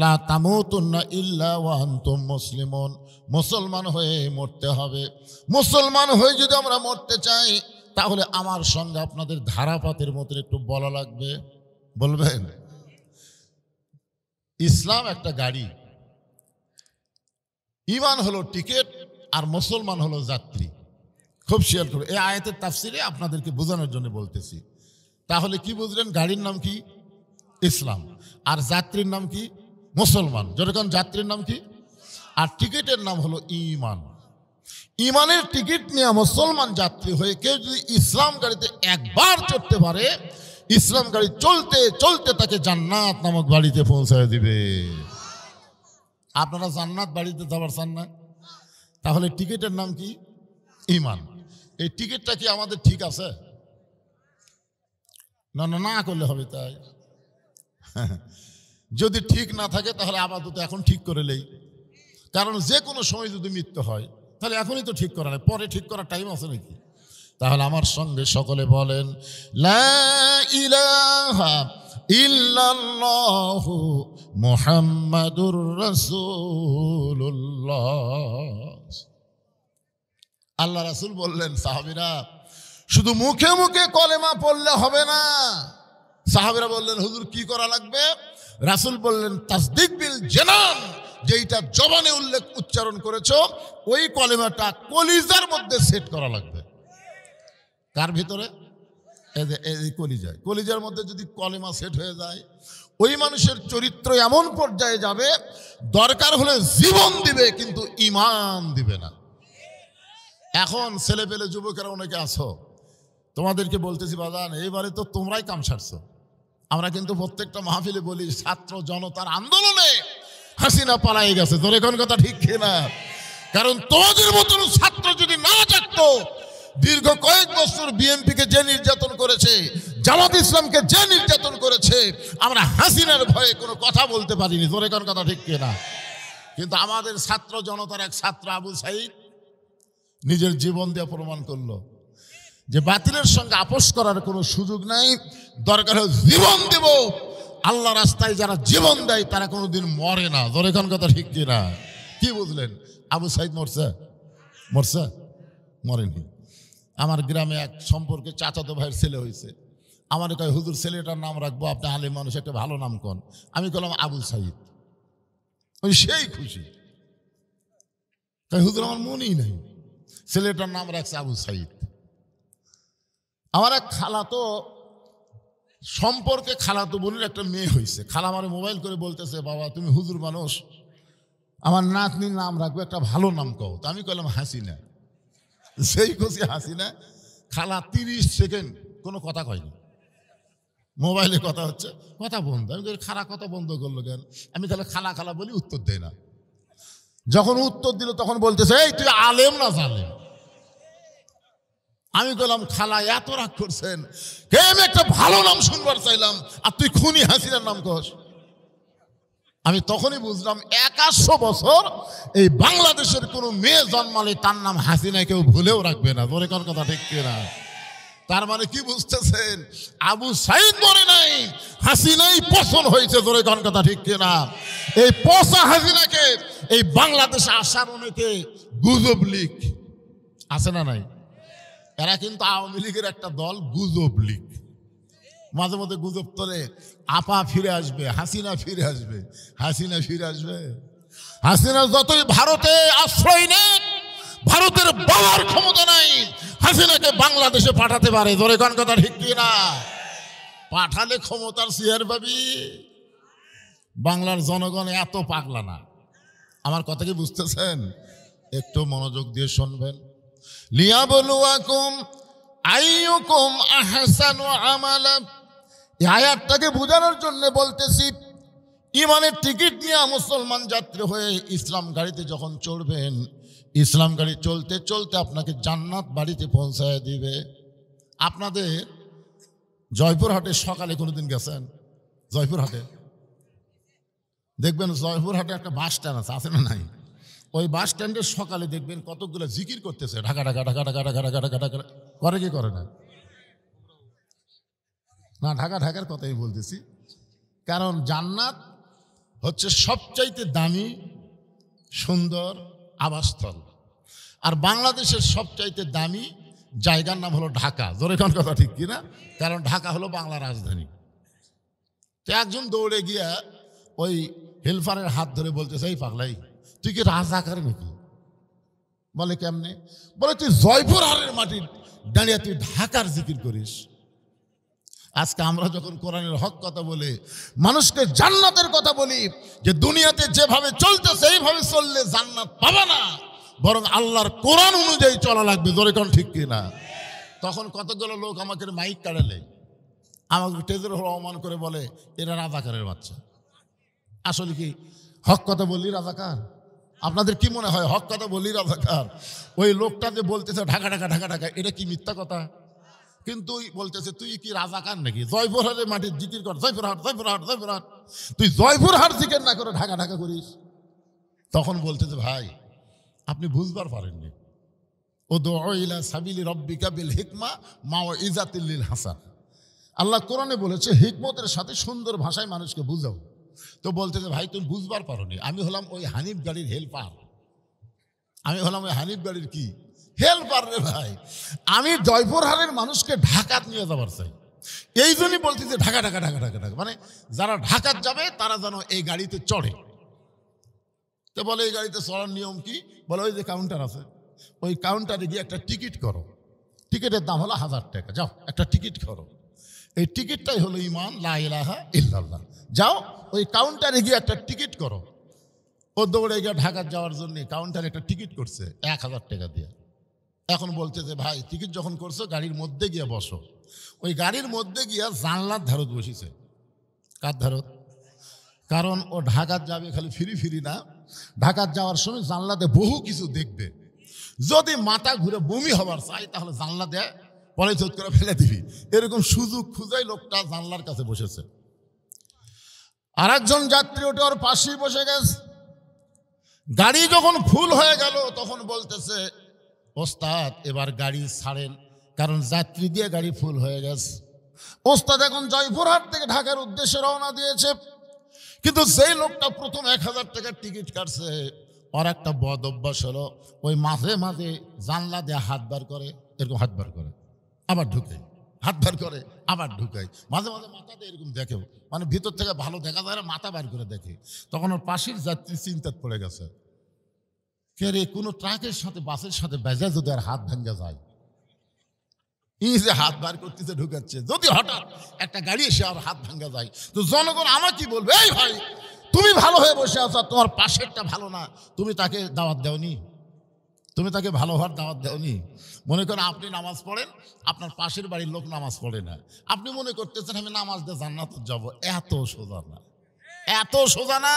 লা তামুতুন্না ইল্লা ওয়া আনতুম মুসলিমুন, মুসলমান হয়ে মরতে হবে। মুসলমান হয়ে যদি আমরা মরতে চাই তাহলে আমার সঙ্গে আপনাদের ধারাপাতের মতো একটু বলা লাগবে। বলবেন? ইসলাম একটা গাড়ি, ঈমান হলো টিকিট, আর মুসলমান হলো যাত্রী। খুব শেয়ার করো, এই আয়াতের তাফসিরে আপনাদেরকে বোঝানোর জন্য বলতেছি। তাহলে কি বুঝলেন? গাড়ির নাম কি? ইসলাম। আর যাত্রীর নাম কি? মুসলমান। যেরকম যাত্রীর নাম কি? আর টিকিটের নাম হলো ঈমান। ঈমানের টিকিট নিয়ে মুসলমান যাত্রী হয়ে কেউ যদি ইসলাম গাড়িতে একবার চড়তে পারে, ইসলাম গাড়ি চলতে চলতে তাকে জান্নাত নামক বাড়িতে পৌঁছায় দিবে। আপনারা জান্নাত বাড়িতে যাবার চান না? তাহলে টিকিটের নাম কি? ঈমান। এই টিকিটটা কি আমাদের ঠিক আছে? না না না করলে হবে তাই? যদি ঠিক না থাকে তাহলে আপাতত এখন ঠিক করে নেই, কারণ যে কোনো সময় যদি মৃত্যু হয় তাহলে এখনই তো ঠিক করা নেই, পরে ঠিক করার টাইম আছে নাকি? তাহলে আমার সঙ্গে সকলে বলেন, লা ইলাহা ইল্লাল্লাহু মুহাম্মাদুর রাসূলুল্লাহ। আল্লাহ রাসূল বললেন, সাহাবীরা শুধু মুখে মুখে কলেমা পড়লে হবে না। সাহাবীরা বললেন, হুজুর কি করা লাগবে? রাসূল বললেন, তাসদিক বিল জানান, যেইটা জবানে উচ্চারণ করেছো ওই কলেমাটা কলিজার মধ্যে সেট করা লাগবে। কার ভিতরে? এই কলিজায়। কলিজার মধ্যে যদি কলেমা সেট হয়ে যায়, ওই মানুষের চরিত্র এমন পর্যায়ে যাবে, দরকার হলে জীবন দিবে কিন্তু ঈমান দিবে না। এখন ছেলে পেলে যুবকেরা অনেকে আছো, তোমাদেরকে বলতেছি বাজান, এইবারে তো তোমরাই কাম ছাড়ছো। আমরা কিন্তু প্রত্যেকটা মাহফিলে বলি, ছাত্র জনতার আন্দোলনে হাসিনা পালাই গেছে। তোর এখন কথা ঠিক কিনা? কারণ তোমাদের মতন ছাত্র যদি না থাকতো, দীর্ঘ কয়েক বছর বিএনপিকে যে নির্যাতন করেছে, জামাত ইসলামকে যে নির্যাতন করেছে, আমরা হাসিনার ভয়ে কোনো কথা বলতে পারিনি। তোর এখন কথা ঠিক কিনা? কিন্তু আমাদের ছাত্র জনতার এক ছাত্র আবু সাইদ নিজের জীবন দিয়ে প্রমাণ করলো যে বাতিলের সঙ্গে আপোষ করার কোনো সুযোগ নাই, দরকার হয় জীবন দেব। আল্লাহ রাস্তায় যারা জীবন দেয় তারা কোনোদিন মরে না। তোর এখন কথা ঠিক কিনা? কি বুঝলেন? আবু সাইদ মরছে? মরছে? মরেনি। আমার গ্রামে এক সম্পর্কে চাচাতো ভাইয়ের ছেলে হয়েছে। আমার কয়, হুজুর ছেলেটার নাম রাখবো, আপনি আলেম মানুষ, একটা ভালো নাম কোন? আমি বললাম আবু সাইদ। ওই সেই খুশি, তাই হুজুর আমার মনেই নাই, ছেলেটার নাম রাখছে আবু সাইদ। আমার এক খালাতো সম্পর্কে খালাতো বোনের একটা মেয়ে হয়েছে। খালা আমার মোবাইল করে বলতেছে, বাবা তুমি হুজুর মানুষ, আমার নাতনির নাম রাখবো, একটা ভালো নাম কও। তো আমি কইলাম হাসিনা। সেই খুশি হাসিনা। খালা 30 সেকেন্ড কোনো কথা কয়নি, মোবাইলে কথা হচ্ছে, কথা বন্ধ। আমি খালা কথা বন্ধ করলো কেন? আমি তাহলে খালা খালা বলি, উত্তর দেয় না। যখন উত্তর দিল তখন বলতেছে, এই তুই আলেম না জালেম? আমি বললাম, খালা এত রাগ করছেন, আমি একটা ভালো নাম শুনবার চাইলাম আর তুই খুনি হাসিনার নাম কস। আমি তখনই বুঝলাম 100 বছর এই বাংলাদেশের কোনো মেয়ে জন্মালে তার নাম হাসিনা কেউ ভুলেও রাখবে না। তোর কোন কথা ঠিক কিনা? তার মানে কি বুঝতেছেন? আবু সাইদ মরে নাই, হাসিনাই পছন্দ হয়েছে। তোর কোন কথা ঠিক কিনা? এই পচা হাসিনাকে এই বাংলাদেশে আসার অনেকে গুজব লীগ আছে না নাই? এরা কিন্তু আওয়ামী লীগের একটা দল, গুজব লীগ। মাঝে মধ্যে গুজব তোলে, আপা ফিরে আসবে, হাসিনা ফিরে আসবে, হাসিনা ফিরে আসবে। হাসিনা যতই ভারতে আশ্রয় নেন, ভারতের বাবার ক্ষমতা নাই হাসিনাকে বাংলাদেশে পাঠাতে পারে। ধরে কোন কথা ঠিক কিনা? পাঠালে ক্ষমতার চেয়ার পাবি। বাংলার জনগণ এত পাগলা না। আমার কথা কি বুঝতেছেন? একটু মনোযোগ দিয়ে শুনবেন। লিয়াবলুয়াকুম আইয়ুকুম আহসানু আমালা, এই আয়াতটাকে বোঝানোর জন্য বলতেছি। ইমানের টিকিট নিয়ে মুসলমান যাত্রী হয়ে ইসলাম গাড়িতে যখন চড়বেন, ইসলাম গাড়ি চলতে চলতে আপনাকে জান্নাত বাড়িতে পৌঁছায় দিবে। আপনাদের জয়পুরহাটে সকালে কোনোদিন গেছেন? জয়পুরহাটে দেখবেন, জয়পুরহাটে একটা বাস স্ট্যান্ড আছে না নাই? ওই বাস স্ট্যান্ডের সকালে দেখবেন কতগুলো জিকির করতেছে, ঢাকা ঢাকা ঢাকা ঢাকা ঢাকা ঢাকা ঢাকা ঢাকা। করে কি করে না? না, ঢাকা ঢাকার কথাই বলতেছি। কারণ জান্নাত হচ্ছে সবচাইতে দামি সুন্দর আবাসস্থল। আর বাংলাদেশের সবচাইতে দামি জায়গার নাম হলো ঢাকা। জোরে কোন কথা ঠিক কিনা? কারণ ঢাকা হলো বাংলা রাজধানী। তো একজন দৌড়ে গিয়া ওই হেলফারের হাত ধরে বলতেছে, এই পাগলাই, তুই কি রাজাকার নাকি? বলে কেমনে? বলে তুই জয়পুরহাটের মাটির দাঁড়িয়ে তুই ঢাকার জিকির করিস। আজকে আমরা যখন কোরআনের হক কথা বলে মানুষকে জান্নাতের কথা বলি, যে দুনিয়াতে যেভাবে চলতেছে এইভাবে চললে জান্নাত পাবা না, বরং আল্লাহর কোরআন অনুযায়ী চলা লাগবে। জোরে কোন ঠিক কিনা? তখন কতগুলো লোক আমাকে মাইক কাড়ালে, আমাকে টেজের অপমান করে বলে এরা রাজাকারের বাচ্চা। আসলে কি হক কথা বললি রাজাকার? আপনাদের কি মনে হয় হক কথা বললি রাজাকার? ওই লোকটা যে বলতেছে ঢাকা ঢাকা ঢাকা ঢাকা, এটা কি মিথ্যা কথা? কিন্তু বলতেছে তুই কি রাজাকার নাকি? জয়পুরহাটের মাটির জিকির কর, জয়পুরহাট জয়পুরহাট জয়পুরহাট। তুই জয়পুরহাট জিকির না করে ঢাকা ঢাকা করিস। তখন বলতেছে ভাই আপনি বুঝবার পারেননি, উদউ ইলা সাবিলি রাব্বিকা বিল হিকমা মাউইযাতিল লিল হাসান। আল্লাহ কোরআনে বলেছে হিকমতের সাথে সুন্দর ভাষায় মানুষকে বুঝাও। তো বলতেছে ভাই তুমি বুঝবার পারোনি, আমি হলাম ওই হানিফ গাড়ির হেল্পার। আমি হলাম ওই হানিফ গাড়ির কি হেল্পার রে ভাই। আমি জয়পুরহাটের মানুষকে ঢাকাত নিয়ে যাবার চাই। এই জন্যই বলতেছে ঢাকা ঢাকা ঢাকা ঢাকা ঢাকা, মানে যারা ঢাকাত যাবে তারা যেন এই গাড়িতে চড়ে। তো বলে এই গাড়িতে চড়ার নিয়ম কি? বলে ওই যে কাউন্টার আছে, ওই কাউন্টারে গিয়ে একটা টিকিট করো। টিকিটের দাম হলো 1000 টাকা। যাও একটা টিকিট করো। এই টিকিটটাই হলো ঈমান লা ইলাহা ইল্লাল্লাহ। যাও ওই কাউন্টারে গিয়ে একটা টিকিট করো। ও দৌড়ে গিয়ে ঢাকা যাওয়ার জন্য কাউন্টারে একটা টিকিট করছে 1000 টাকা দিয়ে। এখন বলছে যে ভাই টিকিট যখন করছো গাড়ির মধ্যে গিয়ে বসো। ওই গাড়ির মধ্যে গিয়ে জানলার ধারত বসেছে। কার ধারত? কারণ ও ঢাকাত যাবে খালি ফিরি ফিরি না, ঢাকাত যাওয়ার সময় জানলাতে বহু কিছু দেখবে। যদি মাথা ঘুরে বমি হবার চাই তাহলে জানলা দেয় পরে চোখ করে ফেলে দিবি। এরকম সুযোগ খুঁজাই লোকটা জানলার কাছে বসেছে। আর একজন যাত্রী ওটা ওর পাশেই বসে গেছে। গাড়ি যখন ফুল হয়ে গেল তখন বলতেছে ওস্তাদ এবার গাড়ি ছাড়েন, কারণ যাত্রী দিয়ে গাড়ি ফুল হয়ে গেছে। ওস্তাদ এখন জয়পুরহাট থেকে ঢাকার উদ্দেশ্যে রওনা দিয়েছে। কিন্তু যেই লোকটা প্রথম 1000 টাকার টিকিট কাটছে, ওর একটা বদ অভ্যাস হলো ওই মাঝে মাঝে জানলা দিয়ে হাত বার করে, এরকম হাত বার করে আবার ঢুকে, হাত বার করে আবার ঢুকাই, মাঝে মাঝে মাথা দিয়ে এরকম দেখে, মানে ভিতর থেকে ভালো দেখা যায় না, মাথা বার করে দেখে। তখন ওর পাশের যাত্রী চিন্তাত পড়ে গেছে, কে রে কোনো ট্রাকের সাথে বাসের সাথে বেজা যদি আর হাত ভাঙ্গা যায়, এই যে হাত বার করতেছে ঢুকাচ্ছে, যদি হঠাৎ একটা গাড়ি এসে আর হাত ভাঙ্গা যায় তো জনগণ আমার কি বলবে? এই ভাই তুমি ভালো হয়ে বসে আছো, তোমার পাশেরটা ভালো না, তুমি তাকে দাওয়াত দেওনি, তুমি তাকে ভালো হওয়ার দাওয়াত দেওনি। মনে করেন আপনি নামাজ পড়েন, আপনার পাশের বাড়ির লোক নামাজ পড়ে না, আপনি মনে করতেছেন আমি নামাজ দিয়ে জান্নাতে যাব। এত সোজা না, এত সোজা না।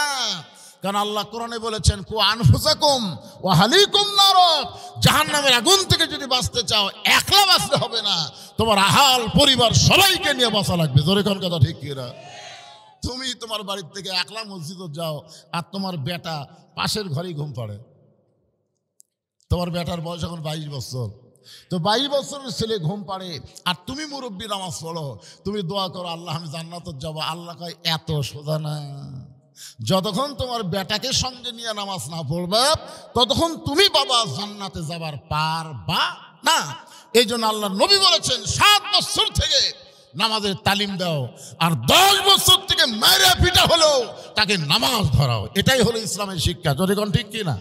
কারণ আল্লাহ কোরআনে বলেছেন কু আনফুসাকুম ওয়া আহলিকুম নার, জাহান্নামের আগুন থেকে যদি বাঁচতে চাও একলা বাঁচতে হবে না, তোমার আহাল পরিবার সবাইকে নিয়ে বাঁচা লাগবে। জোরে কোন কথা ঠিক কিনা? তুমি তোমার বাড়ির থেকে একলা মসজিদে যাও আর তোমার বেটা পাশের ঘরেই ঘুম পাড়ে। তোমার বেটার বয়স এখন 22 বছর, তো 22 বছরের ছেলে ঘুম পাড়ে আর তুমি মুরব্বী নামাজ পড়ো, তুমি দোয়া করো আল্লাহ আমি জান্নাতে যাবো। আল্লাহ কয় এত সোজা না। যতক্ষণ তোমার বেটাকে সঙ্গে নিয়ে নামাজ না পড়বে ততক্ষণ তুমি বাবা জান্নাতে যাবার পারবা না। এই জন্য আল্লাহর নবী বলেছেন 7 বছর থেকে নামাজের তালিম দাও, আর 10 বছর থেকে মায়েরা পিটা হলো তাকে নামাজ ধরাও। এটাই হলো ইসলামের শিক্ষা। যতক্ষণ ঠিক কি না?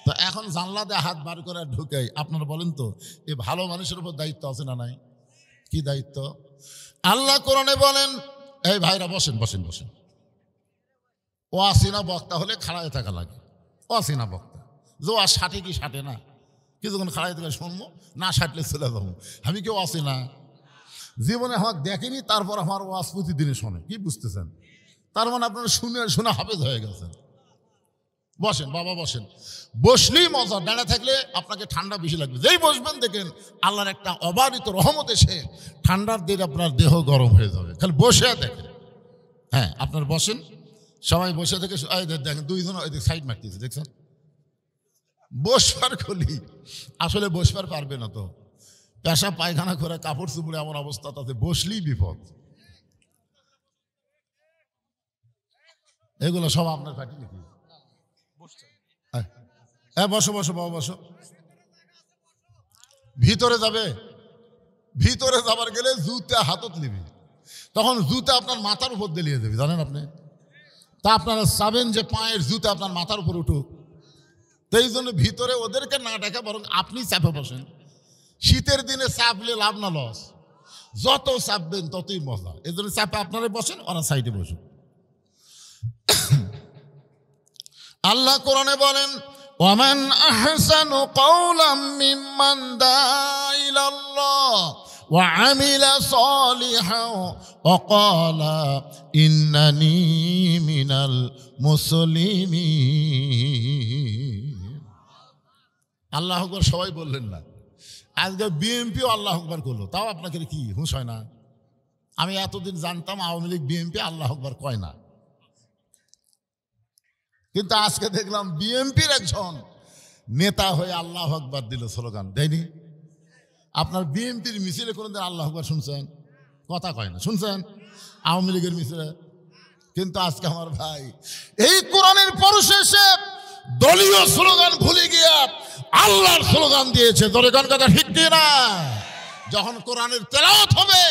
তো এখন জানলা দিয়ে হাত বার করে ঢুকাই। আপনারা বলেন তো এই ভালো মানুষের উপর দায়িত্ব আছে না নাই? কি দায়িত্ব? আল্লাহ কোরআনে বলেন, এই ভাইরা বসেন বসেন বসেন। ও আসিনা বক্তা হলে খাড়ায় থাকা লাগে। ও আসিনা বক্তা যে আর ষাটে কি ষাটে না, কিছুক্ষণ খাড়াই থেকে শুনবো, না ষাটলে চলে যাবো। আমি কেউ আসি না, জীবনে আমার দেখেনি, তারপর আমার ওয়াজ প্রতিদিনই শোনে। কি বুঝতেছেন? তার মানে আপনারা শুনে শুনে হাফেজ হয়ে গেছেন। বসেন বাবা বসেন, বসলেই মজা। দাঁড়া থাকলে আপনাকে ঠান্ডা বেশি লাগবে। যেই বসবেন দেখেন আল্লাহর একটা অবারিত রহমত এসে ঠান্ডার দিন আপনার দেহ গরম হয়ে যাবে। খালি বসে দেখেন। হ্যাঁ আপনার বসেন, সবাই বসে থেকে দেখেন 2 জন ওই সাইড মারতেছে, দেখছেন? বসবার খুলি আসলে বসবার পারবে না, তো পেশা পায়খানা করে কাপড় চুপড়ে এমন অবস্থা, তাতে বসলেই বিপদ। এগুলো সব আপনার পার্টি নাকি? বসো বসো বাবা বসো। ভিতরে যাবে, ভিতরে যাবার গেলে জুতা হাতত নিবি, তখন জুতা আপনার মাথার উপর দিলিয়ে দেবে, জানেন আপনি? তা আপনারা চাবেন যে পায়ের জুতা আপনার মাথার উপর উঠুক, তো এই জন্য ভিতরে ওদেরকে না ডাকা বরং আপনি চাপে বসেন। শীতের দিনে চাপলে লাভ না লস, যত চাপবেন ততই মজা। এই জন্য চাপে আপনারা বসেন, ওরা সাইডে বসুন। আল্লাহ কোরআনে বলেন, ওয়ামান আহসানু কাওলাম মিম্মান দাআ ইলাল্লাহ ওয়া আমিলা সালিহান ওয়া ক্বালা ইন্নানি মিনাল মুসলিমিন। আল্লাহু আকবার সবাই বললেন না, আজকে বিএনপিও আল্লাহু আকবার করলো, তাও আপনাকে কি হুঁশ হয় না? আমি এতদিন জানতাম আওয়ামী লীগ বিএনপি আল্লাহু আকবার কয় না, কিন্তু আজকে দেখলাম বিএনপির একজন নেতা হয়ে আল্লাহু আকবার দিল, স্লোগান দেয়নি? আপনার বিএনপির মিছিলে কোনোদিন আল্লাহু আকবার শুনছেন? কথা কয় না, শুনছেন? আওয়ামী লীগের মিছিলে। কিন্তু আজকে আমার ভাই এই কোরআনের পরিশেষে দলীয় স্লোগান ভুলে গিয়া আল্লাহর স্লোগান দিয়েছে। দলীয় কথা ঠিক না? যখন কোরআনের তেলাওয়াত হবে,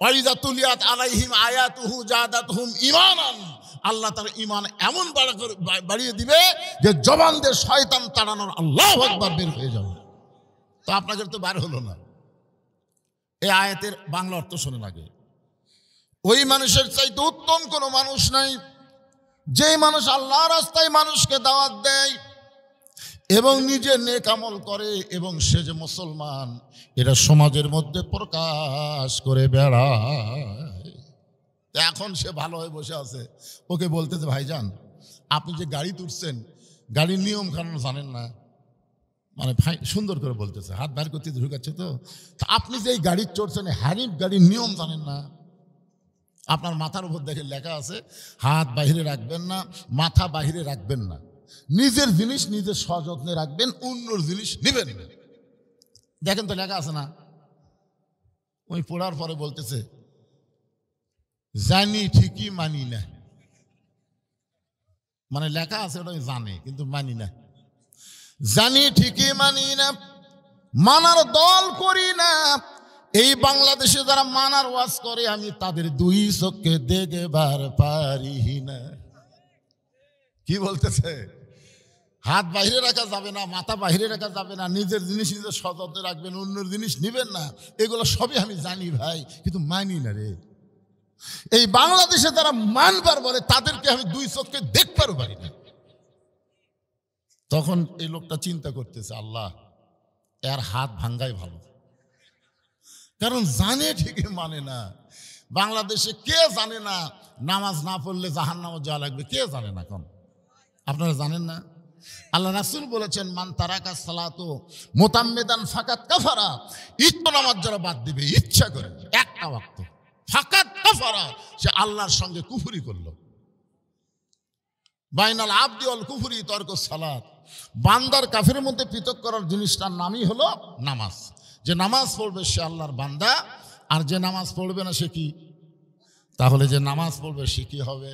ওয়াইদা তুলিয়াত আলাইহিম আয়াতুহু জাদাতহুম ঈমানান, আল্লাহ তার ঈমান এমন বাড়িয়ে দিবে যে জবান দিয়ে শয়তান তাড়ানোর আল্লাহু আকবার বের হয়ে যাবে। তো আপনাদের তো বার হলো না। এই আয়াতের বাংলা অর্থ শোনেন আগে। ওই মানুষের চাইতে উত্তম কোনো মানুষ নাই, যেই মানুষ আল্লাহর রাস্তায় মানুষকে দাওয়াত দেয় এবং নিজে নেক আমল করে এবং সে যে মুসলমান এটা সমাজের মধ্যে প্রকাশ করে বেড়ায়। এখন সে ভালো হয়ে বসে আছে, ওকে বলতেছে ভাইজান আপনি যে গাড়ি তুলছেন গাড়ির নিয়ম কানুন জানেন না, মানে ভাই সুন্দর করে বলতেছে, হাত বার করতে ঢুকাচ্ছে। তো আপনি যে এই গাড়ি চড়ছেন হ্যারিফ গাড়ির নিয়ম জানেন না। আপনার মাথার উপর দেখে লেখা আছে হাত বাহিরে রাখবেন না, মাথা বাহিরে রাখবেন না, নিজের জিনিস নিজের সযত্নে রাখবেন, অন্যর জিনিস নিবেন। দেখেন তো লেখা আছে না? ওই পড়ার পরে বলতেছে জানি ঠিকই মানি না, মানে লেখা আছে ওটা জানে কিন্তু মানি না। জানি ঠিকই মানি না, মানার দল করি না। এই বাংলাদেশে যারা মানার ওয়াজ করে আমি তাদের দুই চোখে দেখবার পারি না। কি বলতেছে? হাত বাইরে রাখা যাবে না, মাথা বাইরে রাখা যাবে না, নিজের জিনিস নিজের সযত্নে রাখবেন, অন্যের জিনিস নিবেন না। এগুলো সবই আমি জানি ভাই, কিন্তু মানি না রে। এই বাংলাদেশে যারা মানবার বলে তাদেরকে আমি দুই চোখে দেখবারও পারি না। তখন এই লোকটা চিন্তা করতেছে আল্লাহ এর হাত ভাঙ্গাই ভালো, কারণ জানে ঠিকই মানে না। বাংলাদেশে কে জানে না নামাজ না পড়লে জাহান্নামে যাওয়া লাগবে? কে জানে না? কোন আপনারা জানেন না? আল্লাহ রাসূল বলেছেন মান তারাকা সালাতু মুতাম্মিদান ফাকাত কাফারা, ইচ্ছা নামাজ যারা বাদ দিবে ইচ্ছা করে একটা ওয়াক্ত, ফাকাত কাফারা, সে আল্লাহর সঙ্গে কুফরি করলো। বাইনাল আবদি ওয়াল কুফরি তরকুস সালাত, বান্দার কাফের মধ্যে পৃথক করার জিনিসটার নামই হলো নামাজ। যে নামাজ পড়বে সে আল্লাহর বান্দা, আর যে নামাজ পড়বে না সে কি? তাহলে যে নামাজ পড়বে সে কি হবে?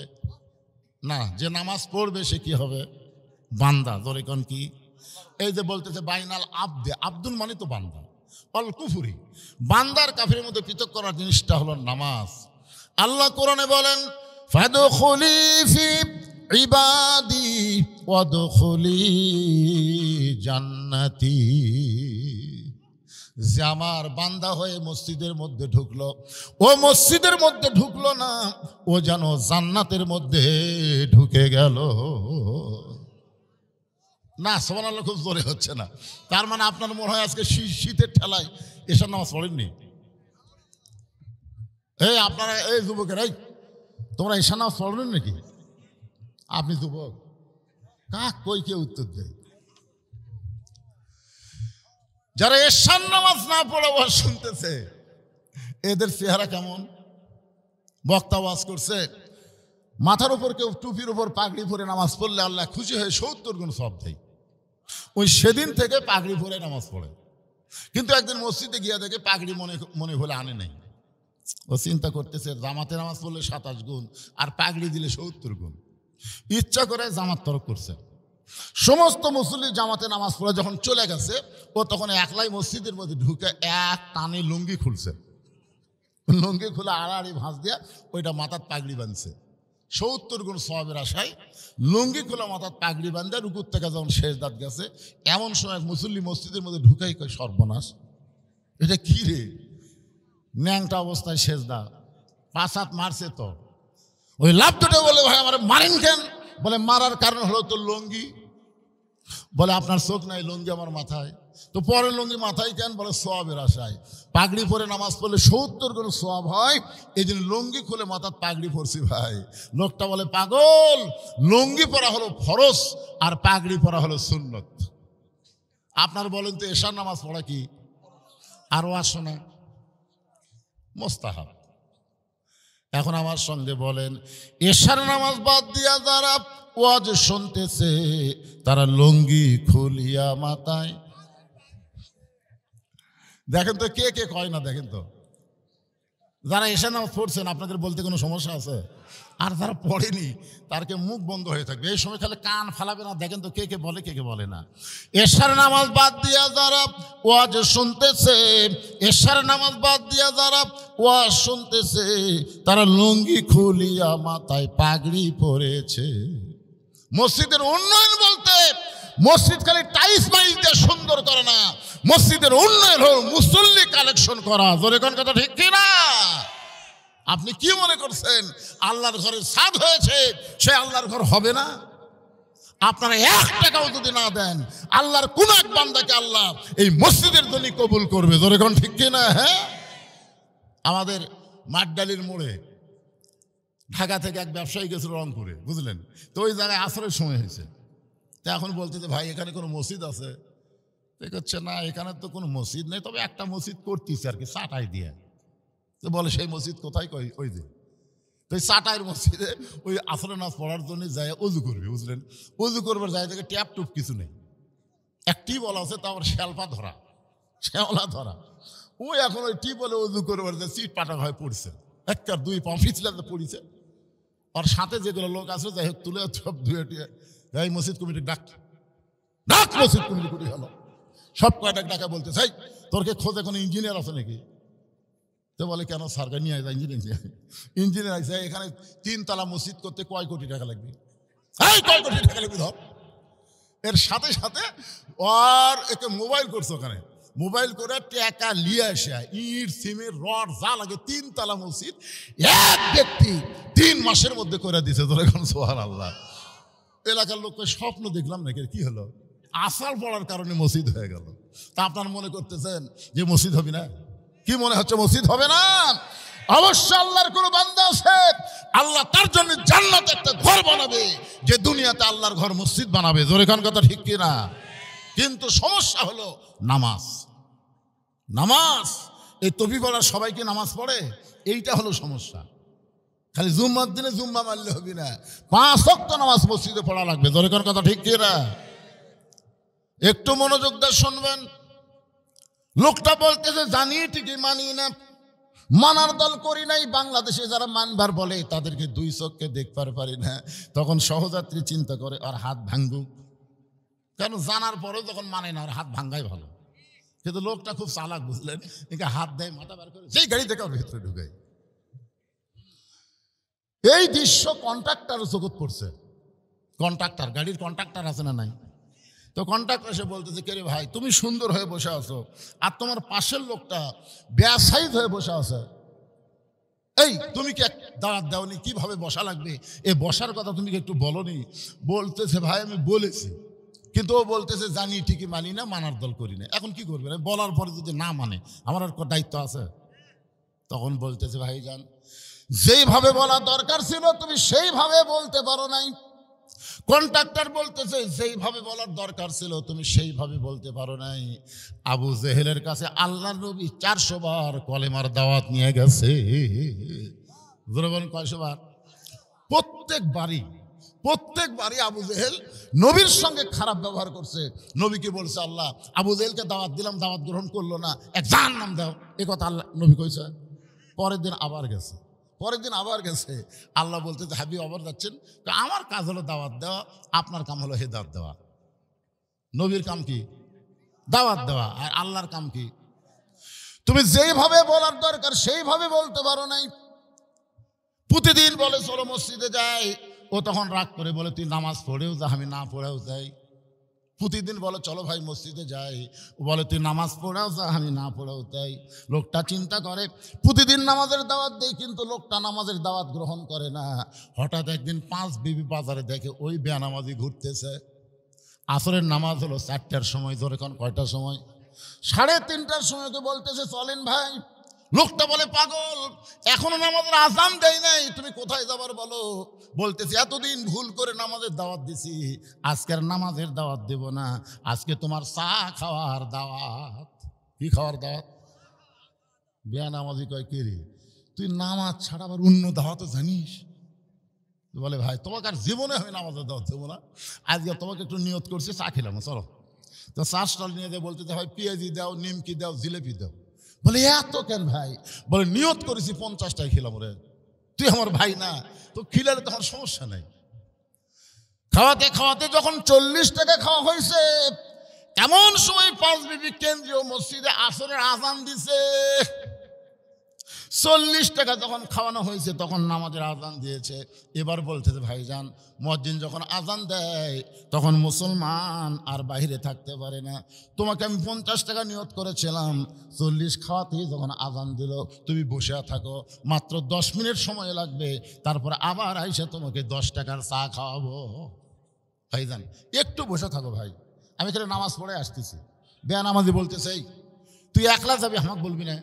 না, যে নামাজ পড়বে সে কি হবে? বান্দা। ধরে কোন কি? এই যে বলতেছে বাইনাল আবদে, আব্দুল মানে তো বান্দা, অল কুফুরি, বান্দার কাফের মধ্যে পৃথক করার জিনিসটা হলো নামাজ। আল্লাহ কোরআনে বলেন ফাদখুলি ফি ইবাদি ওয়াদখুলি জান্নাতি, যে আমার বান্দা হয়ে মসজিদের মধ্যে ঢুকলো, ও মসজিদের মধ্যে ঢুকলো না, ও যেন জান্নাতের মধ্যে ঢুকে গেল। না সুবহানাল্লাহ, খুব জোরে হচ্ছে না। তার মানে আপনার মনে হয় আজকে শীতের ঠেলায় এসব নামাজ পড়েননি। এই আপনারা এই যুবকের, এই তোমরা এসব নামাজ পড়েন নাকি? আপনি যুবক, কাক কই কে উত্তর দেয়? যারা এশার নামাজ না পড়ে ওয়াজ শুনতেছে এদের চেহারা কেমন? বক্তা ওয়াজ করছে, মাথার উপর কেউ টুপির উপর পাগড়ি পরে নামাজ পড়লে আল্লাহ খুশি হয়ে 70 গুণ সওয়াব দেয়। ওই সেদিন থেকে পাগড়ি পরে নামাজ পড়ে, কিন্তু একদিন মসজিদে গিয়া দেখে পাগড়ি মনে হলে আনে নাই। ও চিন্তা করতেছে জামাতে নামাজ পড়লে 27 গুণ আর পাগড়ি দিলে 70 গুণ। ইচ্ছা করে জামাত তরক করছে। সমস্ত মুসল্লি জামাতে নামাজ পড়ে যখন চলে গেছে, ও তখন একলাই মসজিদের মধ্যে ঢুকে এক টানে লুঙ্গি খুলছে। লুঙ্গি খুলে আড়াআড়ি ভাঁজ দিয়া ওইটা মাথার পাগড়ি বাঁধছে। 70 গুণ সওয়াবের আশায় লুঙ্গি খোলা মাথার পাগড়ি বান্ধে রুকুর থেকে যখন সেজদাত গেছে, এমন সময় মুসল্লি মসজিদের মধ্যে ঢুকাই কয় সর্বনাশ, এটা কি রে, ন্যাংটা অবস্থায় সেজদা, 5 হাত মারছে তো। ওই লাভ দুটো বলে, ভাই আমার মারেন কেন? বলে মারার কারণ হলো তোর লুঙ্গি। বলে আপনার চোখ নাই, লুঙ্গি আমার মাথায়। তো পরে লুঙ্গি মাথায় কেন? বলে সওয়াবের আশায়। পাগড়ি পরে নামাজ পড়লে 70 গুণ সওয়াব হয়, এই জন্য লুঙ্গি খুলে মাথার পাগড়ি পরছি ভাই। লোকটা বলে পাগল, লুঙ্গি পরা হলো ফরজ আর পাগড়ি পরা হলো সুন্নত। আপনার বলেন তো এশার নামাজ পড়া কি আরো আসো না মুস্তাহাব? এখন আমার সঙ্গে বলেন, এশার নামাজ বাদ দিয়া যারা ওয়াজ শুনতেছে তারা লুঙ্গি খুলিয়া মাথায়, দেখেন তো কে কে কয় না, দেখেন তো যারা এশার নামাজ পড়ছেন আপনাদের বলতে কোনো সমস্যা আছে? আর যারা পড়েনি তারকে মুখ বন্ধ হয়ে থাকবে, এই সময় খালি কান ফালাবে না। দেখেন তো কে কে বলে, কে কে বলে না। এশার নামাজ বাদ দিয়া যারা ওয়াজ শুনতেছে, এশার নামাজ বাদ দিয়া যারা ওয়াজ শুনতেছে তারা লুঙ্গি খুলিয়া মাথায় পাগড়ি পরেছে। মসজিদের উন্নয়ন বলতে মসজিদ খালি টাইলস মাইল দিয়ে সুন্দর করে না, মসজিদের উন্নয়ন হল মুসল্লি কালেকশন করা। জোরে কোন কথা ঠিক কিনা? আপনি কি মনে করছেন আল্লাহর ঘরে সাদ হয়েছে সে আল্লাহর ঘর হবে না? আপনারা 1 টাকাও যদি না দেন, আল্লাহর কোন এক বান্দাকে আল্লাহ এই মসজিদের জন্য কবুল করবে। জোরে কোন ঠিক কিনা? হ্যাঁ, আমাদের মাঠডালির মোড়ে ঢাকা থেকে এক ব্যবসায়ী গেছিল রংপুরে, বুঝলেন তো? ওই জায়গায় আসরের সময় হয়েছে, তো এখন বলতে যে ভাই এখানে কোনো মসজিদ আছে? হচ্ছে না, এখানে তো কোনো মসজিদ নেই, তবে একটা মসজিদ করতেছে আর কি চাটাই দিয়ে। তো বলে সেই মসজিদ কোথায়? কই ওই যে। তো এই চাটাইয়ের মসজিদে ওই আসরের নামাজ পড়ার জন্য যায় অজু করবে, বুঝলেন? অজু করবার যায় থেকে ট্যাপ টুপ কিছু নেই, এক টিউবওয়েল আছে, তারপর শ্যালপা ধরা, শ্যাওলা ধরা। ও এখন ওই টিউবওয়েলে অজু করবার যে সিট পাটা হয়ে পড়ছে, একটা 2 পা পিছলাতে পড়েছে। আর সাথে যেগুলো লোক আছে যাই হোক তুলে সব ধুয়ে টুয়ে এই মসজিদ কমিটি ডাক মসজিদ কমিটি করি হলো, সব কয়টা ডাকা বলতে চাই তোর কে খোঁজে কোনো ইঞ্জিনিয়ার আছে নাকি? তো বলে কেন সরকার নিয়ে যায় ইঞ্জিনিয়ার আছে, এখানে 3 তলা মসজিদ করতে কয় কোটি টাকা লাগবে? কয় কোটি টাকা লাগবে ধর। এর সাথে সাথে আর একে মোবাইল করছে, ওখানে মোবাইল করে টাকা নিয়ে আসে ইট সিমেন্ট রড যা লাগে 3 তলা মসজিদ এক ব্যক্তি 3 মাসের মধ্যে করে দিছে। ধরে এখন সুবহানাল্লাহ। এলাকার লোককে স্বপ্ন দেখলাম নাকি, কি হলো? আসার পড়ার কারণে মসজিদ হয়ে গেল। তা আপনারা মনে করতেছেন যে মসজিদ হবে না? কি মনে হচ্ছে মসজিদ হবে না? অবশ্য আল্লাহর কোন বান্দা আছে, আল্লাহ তার জন্য জান্নাতে একটা ঘর বানাবে, যে দুনিয়াতে আল্লাহর ঘর মসজিদ বানাবে। জোরে কোন কথা ঠিক কি না? কিন্তু সমস্যা হলো নামাজ। নামাজ এই তবি পড়ার সবাইকে নামাজ পড়ে, এইটা হলো সমস্যা। খালি জুম্মার দিনে জুম্মা মারলে হবে না, 5 ওয়াক্ত নামাজ মসজিদে পড়া লাগবে। জোরে কোন কথা ঠিক কি না? একটু মনোযোগ দিয়ে শুনবেন। লোকটা বলতেছে জানি ঠিকই মানি না, মানার দল করি নাই। বাংলাদেশে যারা মানবার বলে তাদেরকে 2 চোখকে দেখবার পারি না। তখন সহযাত্রী চিন্তা করে আর হাত ভাঙ্গুক, কেন জানার পরেও যখন মানে না আর হাত ভাঙ্গাই ভালো। কিন্তু লোকটা খুব চালাক, বুঝলেন? একে হাত দেয়, মাথা বার করে সেই গাড়ি থেকে ভেতরে ঢুকায়। এই দৃশ্য কন্ট্রাক্টর জগৎ করছে। কন্ট্রাক্টর, গাড়ির কন্ট্রাক্টর আছে না নাই? তো কন্ট্রাক্টর এসে বলতেছে, কে রে ভাই তুমি সুন্দর হয়ে বসে আছো আর তোমার পাশের লোকটা বেসাইজ হয়ে বসে আছে, এই তুমি কি দাঁড়াত দাওনি? কিভাবে বসা লাগবে এ বসার কথা তুমি কি একটু বলনি? বলতেছে ভাই আমি বলেছি, কিন্তু ও বলতেছে জানি ঠিকই মানি না, মানার দল করি না। এখন কি করবে? বলার পরে যদি না মানে আমার আর দায়িত্ব আছে। তখন বলতেছে ভাই জান, যেইভাবে বলা দরকার ছিল তুমি সেইভাবে বলতে পারো নাই। কন্ট্রাক্টর বলতেছে যেইভাবে বলার দরকার ছিল তুমি সেইভাবে বলতে পারো নাই। আবু জেহেলের কাছে আল্লাহর নবী 400 বার কলেমার দাওয়াত নিয়ে গেছে। বলবেন কয়শো বার? প্রত্যেকবারই আবু জেহেল নবীর সঙ্গে খারাপ ব্যবহার করছে। নবীকে বলছে আল্লাহ আবু জেহেলকে দাওয়াত দিলাম, দাওয়াত গ্রহণ করলো না, এক জাহান্নাম দাও, এ কথা আল্লাহ নবী কইছে। পরের দিন আবার গেছে, পরের দিন আবার গেছে। আল্লাহ বলতে যে হাবিব আবার যাচ্ছেন? আমার কাজ হলো দাওয়াত দেওয়া, আপনার কাম হলো হেদায়েত দেওয়া। নবীর কাম কি? দাওয়াত দেওয়া। আর আল্লাহর কাম কি? তুমি যেইভাবে বলার দরকার সেইভাবে বলতে পারো নাই। প্রতিদিন বলে চলো মসজিদে যাই, ও তখন রাগ করে বলে তুই নামাজ পড়েও যা, আমি না পড়েও যাই। প্রতিদিন বলে চলো ভাই মসজিদে যাই, ও বলে তুই নামাজ পড়েও যা, আমি না পড়েও যাই। লোকটা চিন্তা করে প্রতিদিন নামাজের দাওয়াত দেয়, কিন্তু লোকটা নামাজের দাওয়াত গ্রহণ করে না। হঠাৎ একদিন 5 বিবি বাজারে দেখে ওই বেনামাজি ঘুরতেছে। আসরের নামাজ হলো 4টার সময়, ধরে কোন কয়টার সময়? 3:30টার সময়। তো বলতেছে চলেন ভাই। লোকটা বলে পাগল, এখনো নামাজের আযান দেয় নাই, তুমি কোথায় যাবার বলো? বলতেছি এতদিন ভুল করে নামাজের দাওয়াত দিছি, আজকের নামাজের দাওয়াত দেব না, আজকে তোমার চা খাওয়ার দাওয়াত। কি খাওয়ার দাওয়াত? বেনামাজি কয় কে রে, তুই নামাজ ছাড়া আবার অন্য দাওয়াতও জানিস? বলে ভাই তোমাকে আর জীবনে আমি নামাজের দাওয়াত দেবো না, আজকে তোমাকে একটু নিয়ত করছি, চা খেলাম, চলো। তো চা স্টল নিয়ে যায়, বলতে হয় পেঁয়াজি দাও, নিমকি দাও, জিলেপি দাও। বলে এত কেন ভাই? বলে নিয়ত করেছি 50টাই খেলাম রে, তুই আমার ভাই না, তো খিলালে তখন সমস্যা নাই। খাওয়াতে খাওয়াতে যখন 40 টাকা খাওয়া হয়েছে, এমন সময় 5 বিবি কেন্দ্রীয় মসজিদে আসরের আযান দিছে। 40 টাকা যখন খাওয়ানো হয়েছে তখন নামাজের আযান দিয়েছে। এবার বলতেছে ভাইজান, মুয়াজ্জিন যখন আযান দেয় তখন মুসলমান আর বাইরে থাকতে পারে না। তোমাকে আমি 50 টাকা নিয়ত করেছিলাম, 40 খাওয়াতেই যখন আযান দিল তুমি বসে থাকো, মাত্র 10 মিনিট সময় লাগবে, তারপর আবার আইসা তোমাকে 10 টাকার চা খাওয়াবো। ভাইজান একটু বসে থাকো ভাই, আমি এখানে নামাজ পড়ে আসতেছি। বেনামাজি বলতেছে তুই একলা যাবি, আমাকে বলবি না?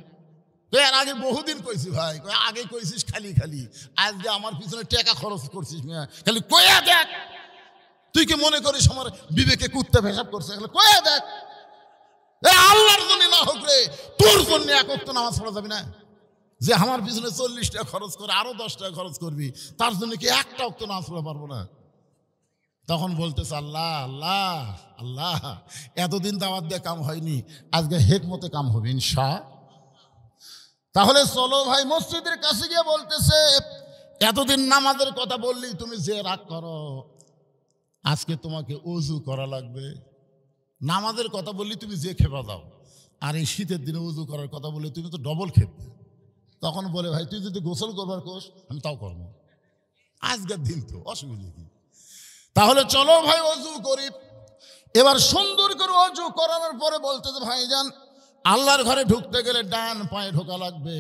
তুই এর আগে বহুদিন কইছি ভাই, আগে কইছিস খালি খালি, আজকে আমার পিছনে টাকা খরচ করছিস খালি, কয়া দেখ। তুই কি মনে করিস আমার বিবেকে কুত্তা পেশাব করছে? কয়া দেখ, আল্লাহর জন্য না হোক রে, তোর জন্য এক ওয়াক্ত নামাজ পড়া যাবে না? যে আমার পিছনে 40 টাকা খরচ করে আরো 10 টাকা খরচ করবি, তার জন্য কি একটা ওয়াক্ত নামাজ পড়া পারবো না? তখন বলতেছে আল্লাহ আল্লাহ আল্লাহ, এতদিন দাওয়াত দিয়ে কাম হয়নি, আজকে হিকমতে কাম হবে ইনশাআল্লাহ। তাহলে চলো ভাই মসজিদের কাছে গিয়ে বলতেছে এতদিন নামাজের কথা বললি তুমি যে রাগ করো, আজকে তোমাকে ওযু করা লাগবে। নামাজের কথা বললি তুমি যে খেপা দাও, আর এই শীতের দিনে ওযু করার কথা বললে তুমি তো ডবল খেপবে। তখন বলে ভাই তুই যদি গোসল করবার কোস আমি তাও করবো, আজকের দিন তো অসুবিধা কি? তাহলে চলো ভাই ওযু করি। এবার সুন্দর করে ওযু করানোর পরে বলতেছে ভাইজান, আল্লাহর ঘরে ঢুকতে গেলে ডান পায়ে ঢোকা লাগবে।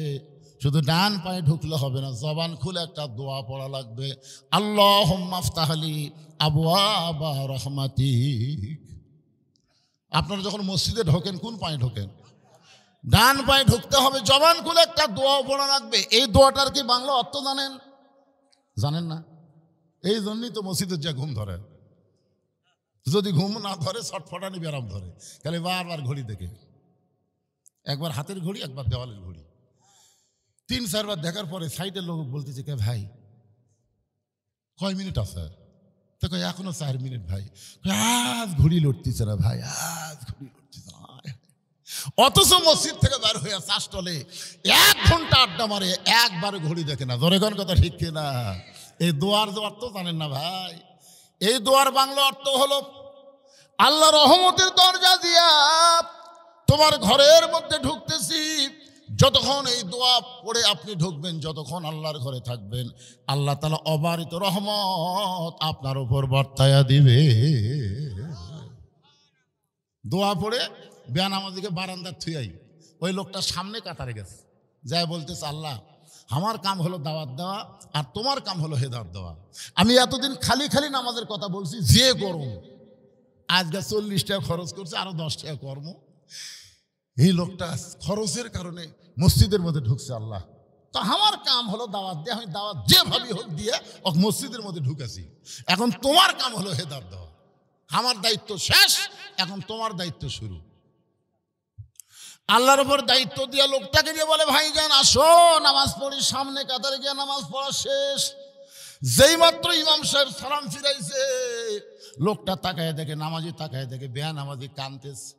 শুধু ডান পায়ে ঢুকলে হবে না, জবান খুলে একটা দোয়া পড়া লাগবে, আল্লাহুম্মা আফতাহলি আবওয়াবা রাহমাতিক। আপনারা যখন মসজিদে ঢোকেন কোন পায়ে ঢোকেন? ডান পায়ে ঢুকতে হবে, জবান খুলে একটা দোয়া পড়া লাগবে। এই দোয়াটার কি বাংলা অর্থ জানেন? জানেন না? এই জন্যই তো মসজিদের যা ঘুম ধরে। যদি ঘুম না ধরে ছটফটানি ব্যারাম ধরে, তাহলে বারবার ঘড়ি দেখে, একবার হাতের ঘড়ি একবার দেওয়ালের ঘড়ি, 3-4 বার দেখার পরে সাইডের লোক বলতেছে কে ভাই কয় মিনিট আছে? তো কয় এখনো 4 মিনিট ভাই। আজ ঘড়ি লড়তেছে না ভাই, আজ ঘড়ি লড়তেছে না। অথচ মসজিদ থেকে বার হয়ে চাষটলে 1 ঘন্টা আড্ডা মারে, একবার ঘড়ি দেখে না। জোরে কোন কথা ঠিক কিনা? এই দোয়ার যে অর্থ জানেন না ভাই? এই দোয়ার বাংলা অর্থ হলো আল্লাহ রহমতের দরজা দিয়া তোমার ঘরের মধ্যে ঢুকতেছি, যতক্ষণ এই দোয়া পড়ে আপনি ঢুকবেন, যতক্ষণ আল্লাহর ঘরে থাকবেন, আল্লাহ তাআলা অবারিত রহমত আপনার উপর বর্তায়া দিবে। দোয়া পড়ে বেনামাজিকে বারান্দার থুয়াই, ওই লোকটা সামনে কাতারে গেছে, যাই বলতেছে আল্লাহ আমার কাম হলো দাওয়াত দেওয়া, আর তোমার কাম হলো হেদায়েত দেওয়া। আমি এতদিন খালি খালি নামাজের কথা বলছি, যে গরম, আজকে 40 টাকা খরচ করছে, আরো 10 টাকা কর্ম। এই লোকটা খরচের কারণে মসজিদের মধ্যে ঢুকছে। আল্লাহ তো আমার কাম হলো দাওয়াত দিয়ে, আমি দাওয়াত যেভাবে হোক দিয়ে মসজিদের মধ্যে ঢুকেছি। এখন তোমার কাম হলো হেদায়েত দেওয়া, আমার দায়িত্ব শেষ, এখন তোমার দায়িত্ব শুরু। আল্লাহর উপর দায়িত্ব দিয়া লোকটাকে দিয়ে বলে ভাইজান আসো নামাজ পড়ি। সামনে কাতারে গিয়ে নামাজ পড়া শেষ, যেই মাত্র ইমাম সাহেব সালাম ফিরাইছে, লোকটা তাকায় দেখে, নামাজি তাকায় দেখে বেনামাজি কাঁদতেছে।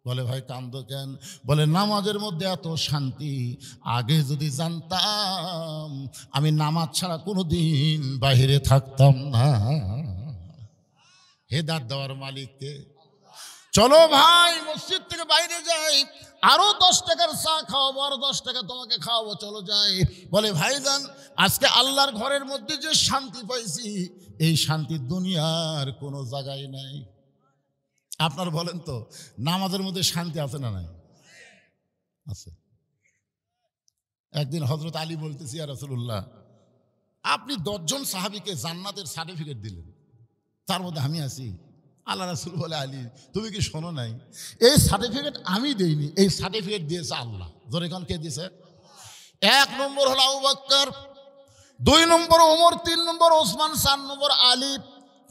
বলে ভাই কান্দো কেন? বলে নামাজের মধ্যে এত শান্তি, আগে যদি জানতাম আমি নামাজ ছাড়া কোনো দিন বাহিরে থাকতাম না। হেদায়েত দেওয়ার মালিককে। চলো ভাই মসজিদ থেকে বাইরে যাই, আরো 10 টাকার চা খাওয়াবো, আরো 10 টাকা তোমাকে খাওয়াবো, চলো যাই। বলে ভাইজান আজকে আল্লাহর ঘরের মধ্যে যে শান্তি পাইছি, এই শান্তি দুনিয়ার কোনো জায়গায় নাই। আপনার বলেন তো নামাজের মধ্যে শান্তি আছে না নাই? আছে। একদিন হযরত আলী বলতেছি, ইয়া রাসূলুল্লাহ আপনি 10 জন সাহাবীকে জান্নাতের সার্টিফিকেট দিলেন, তার মধ্যে আমি আছি। আল্লাহ রাসূল বলে, আলী তুমি কি শোনো নাই? এই সার্টিফিকেট আমি দেইনি, এই সার্টিফিকেট দিয়েছে আল্লাহ। জোরে কোন কে দিয়েছে? 1 নম্বর হলো আবু বকর, 2 নম্বর ওমর, 3 নম্বর ওসমান, 4 নম্বর আলী,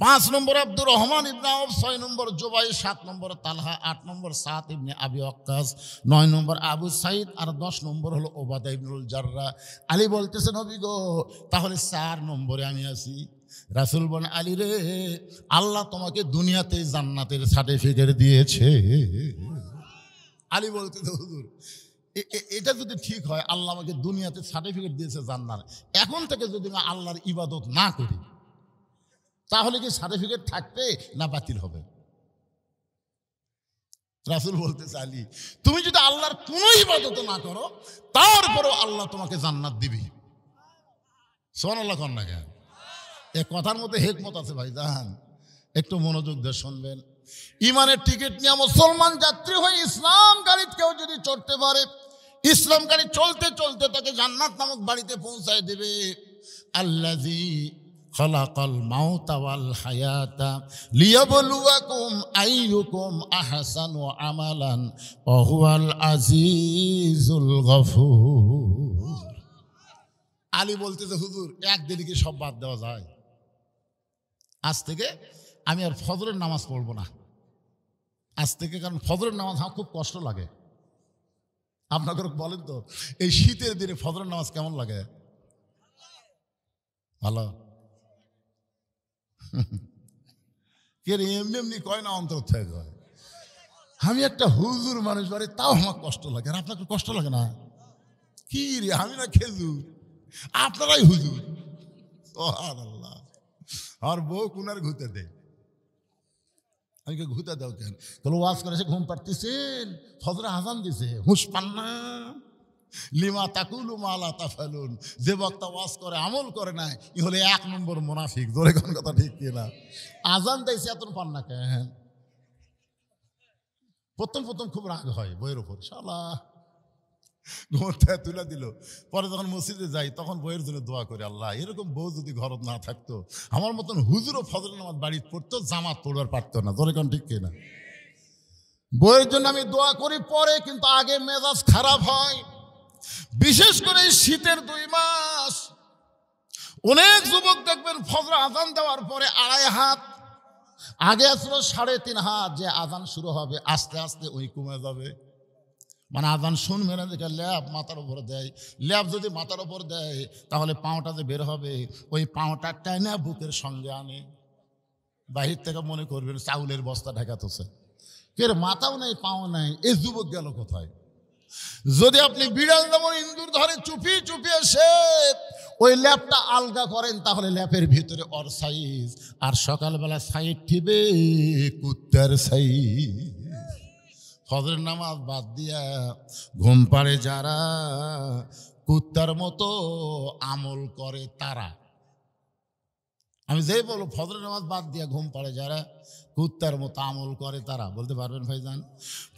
5 নম্বর আব্দুর রহমান ইবনে আউফ, 6 নম্বর জুবাইর, 7 নম্বর তালহা, 8 নম্বর সাদ ইবনে আবি ওয়াক্কাস, 9 নম্বর আবু সাইদ, আর 10 নম্বর হলো ওবাদা ইবনুল জাররা। আলী বলতেছে নবী গো তাহলে 4 নম্বরে আমি আছি। রাসূল বলেন, আলী রে আল্লাহ তোমাকে দুনিয়াতে জান্নাতের সার্টিফিকেট দিয়েছে। আলী বলতেছে হুজুর এটা যদি ঠিক হয়, আল্লাহ আমাকে দুনিয়াতে সার্টিফিকেট দিয়েছে জান্নাত, এখন থেকে যদি আমি আল্লাহর ইবাদত না করি তাহলে কি সার্টিফিকেট থাকবে না বাতিল হবে? রাসূল বলতেছে, আলী তুমি যদি আল্লাহর কোনো ইবাদত না করো তারপরেও আল্লাহ তোমাকে জান্নাত দিবে। সুবহানাল্লাহ কোন না কেন? এই কথার মধ্যে হিকমত আছে ভাইজান, একটু মনোযোগ দিয়ে শুনবেন। ইমানের টিকিট নিয়ে মুসলমান যাত্রী হয়ে ইসলাম গাড়িতে কেউ যদি চড়তে পারে, ইসলাম গাড়ি চলতে চলতে তাকে জান্নাত নামক বাড়িতে পৌঁছায় দেবে। আল্লাযী খালাকাল মাউতা ওয়াল হায়াতা লিয়াবলুয়াকুম আইয়ুকুম আহসানু আমালান ওয়া হুয়াল আজিজুল গফুর। আলী বলতেছে, হুজুর একদিনে কি সব বাদ দেওয়া যায়? আজ থেকে আমি আর ফজরের নামাজ পড়বো না আজ থেকে, কারণ ফজরের নামাজ আমার খুব কষ্ট লাগে। আপনাকে বলেন তো এই শীতের দিনে ফজরের নামাজ কেমন লাগে? ভালো। কে এমনি এমনি কয় না, অন্তর থেকে কয়। আমি একটা হুজুর মানুষ বাড়ি, তাও আমার কষ্ট লাগে। আর আপনাকে কষ্ট লাগে না? কি রে আমি না খেজুর, আপনারাই হুজুর। সুবহানাল্লাহ। আর বউ কুনার ঘুতে দেয়, আমি ঘুতে দাও কেন? তাহলে ওয়াজ করেছে ঘুম পাড়তেছেন, ফজরে আজান দিছে, হুঁশ পান না। লিমা তাকুলু মা লা তাফালুন, যে বক্তা ওয়াজ করে আমল করে না ই হলে 1 নম্বর মুনাফিক। জোরে কোন কথা ঠিক কিনা? আজান দিয়েছে এত পান না কেন? প্রথম খুব রাগ হয় বইয়ের উপর, শালা ঘুমতে তুলে দিল। পরে যখন মসজিদে যাই তখন বইয়ের জন্য দোয়া করি, আল্লাহ এরকম বউ যদি ঘরত না থাকতো, আমার মতন হুজুরও ফজরের নামাজ বাড়ি পড়তো, জামাত পড়বার পারতো না। জোরে কোন ঠিক কিনা? বইয়ের জন্য আমি দোয়া করি পরে, কিন্তু আগে মেজাজ খারাপ হয়। বিশেষ করে শীতের 2 মাস অনেক যুবক দেখবেন ফজর আজান দেওয়ার পরে 2.5 হাত, আগে আসলো 3.5 হাত, যে আজান শুরু হবে আস্তে আস্তে ওই কমে যাবে। মানে আজান শুনবে না, দেখে ল্যাব মাথার উপর দেয়। ল্যাব যদি মাথার উপর দেয় তাহলে পাওটা যে বের হবে, ওই পাওটা টাইনা বুকের সঙ্গে আনে। বাহির থেকে মনে করবেন চাউলের বস্তা ঢাকাতেছে, এর মাথাও নাই পাও নাই, এই যুবক গেল কোথায়? যদি আপনি বিড়াল যেমন ইন্দুর ধরে চুপিয়ে চুপিয়ে সে ওই ল্যাপটা আলগা করেন, তাহলে ল্যাপের ভিতরে ওর সাইজ, আর সকালবেলা সাইড ঠিবে কুত্তার সাইজ। ফজরের নামাজ বাদ দিয়া ঘুম পাড়ে যারা, কুত্তার মতো আমল করে তারা। আমি যেই বলবো ফজরের নামাজ বাদ দিয়া ঘুম পাড়ে যারা, কুত্তার মতো আমল করে তারা, বলতে পারবেন ভাইজান?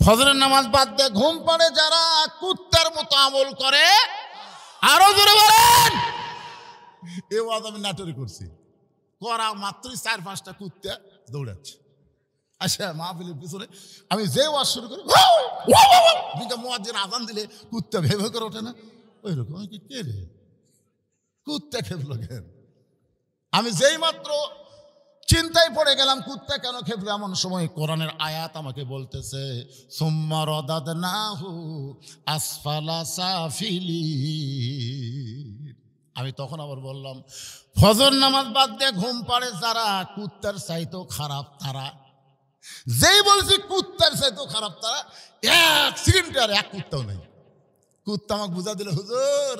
ফজরের নামাজ বাদ দিয়ে ঘুম পাড়ে যারা, কুত্তার মতো আমল করে। আরো জোরে বলেন। এ ওয়াজ আমি নাটরি করছি, করা মাত্রই 4-5টা কুত্তা দৌড়াচ্ছে। আচ্ছা মাহফিলের পিছনে আমি যে ওয়াজ শুরু করি, মুয়াজ্জিন আজান দিলে কুত্তা ভেবে করে ওঠে না? ওই রকম কে রে কুত্তা খেপলো কেন? আমি যেই মাত্র চিন্তায় পড়ে গেলাম কুত্তা কেন খেপলো, এমন সময় কোরআনের আয়াত আমাকে বলতেছে, সুম্মা রাদাদনাহু আসফালা সাফিলিন। আমি তখন আবার বললাম, ফজর নামাজ বাদ দিয়ে ঘুম পাড়ে যারা, কুত্তার চাইতেও খারাপ তারা। যেই বলছি কুত্তার চাইতেও খারাপ তারা, এক সেকেন্ডে আর এক কুত্তাও নেই। কুত্তা আমাকে বুঝা দিল, হুজুর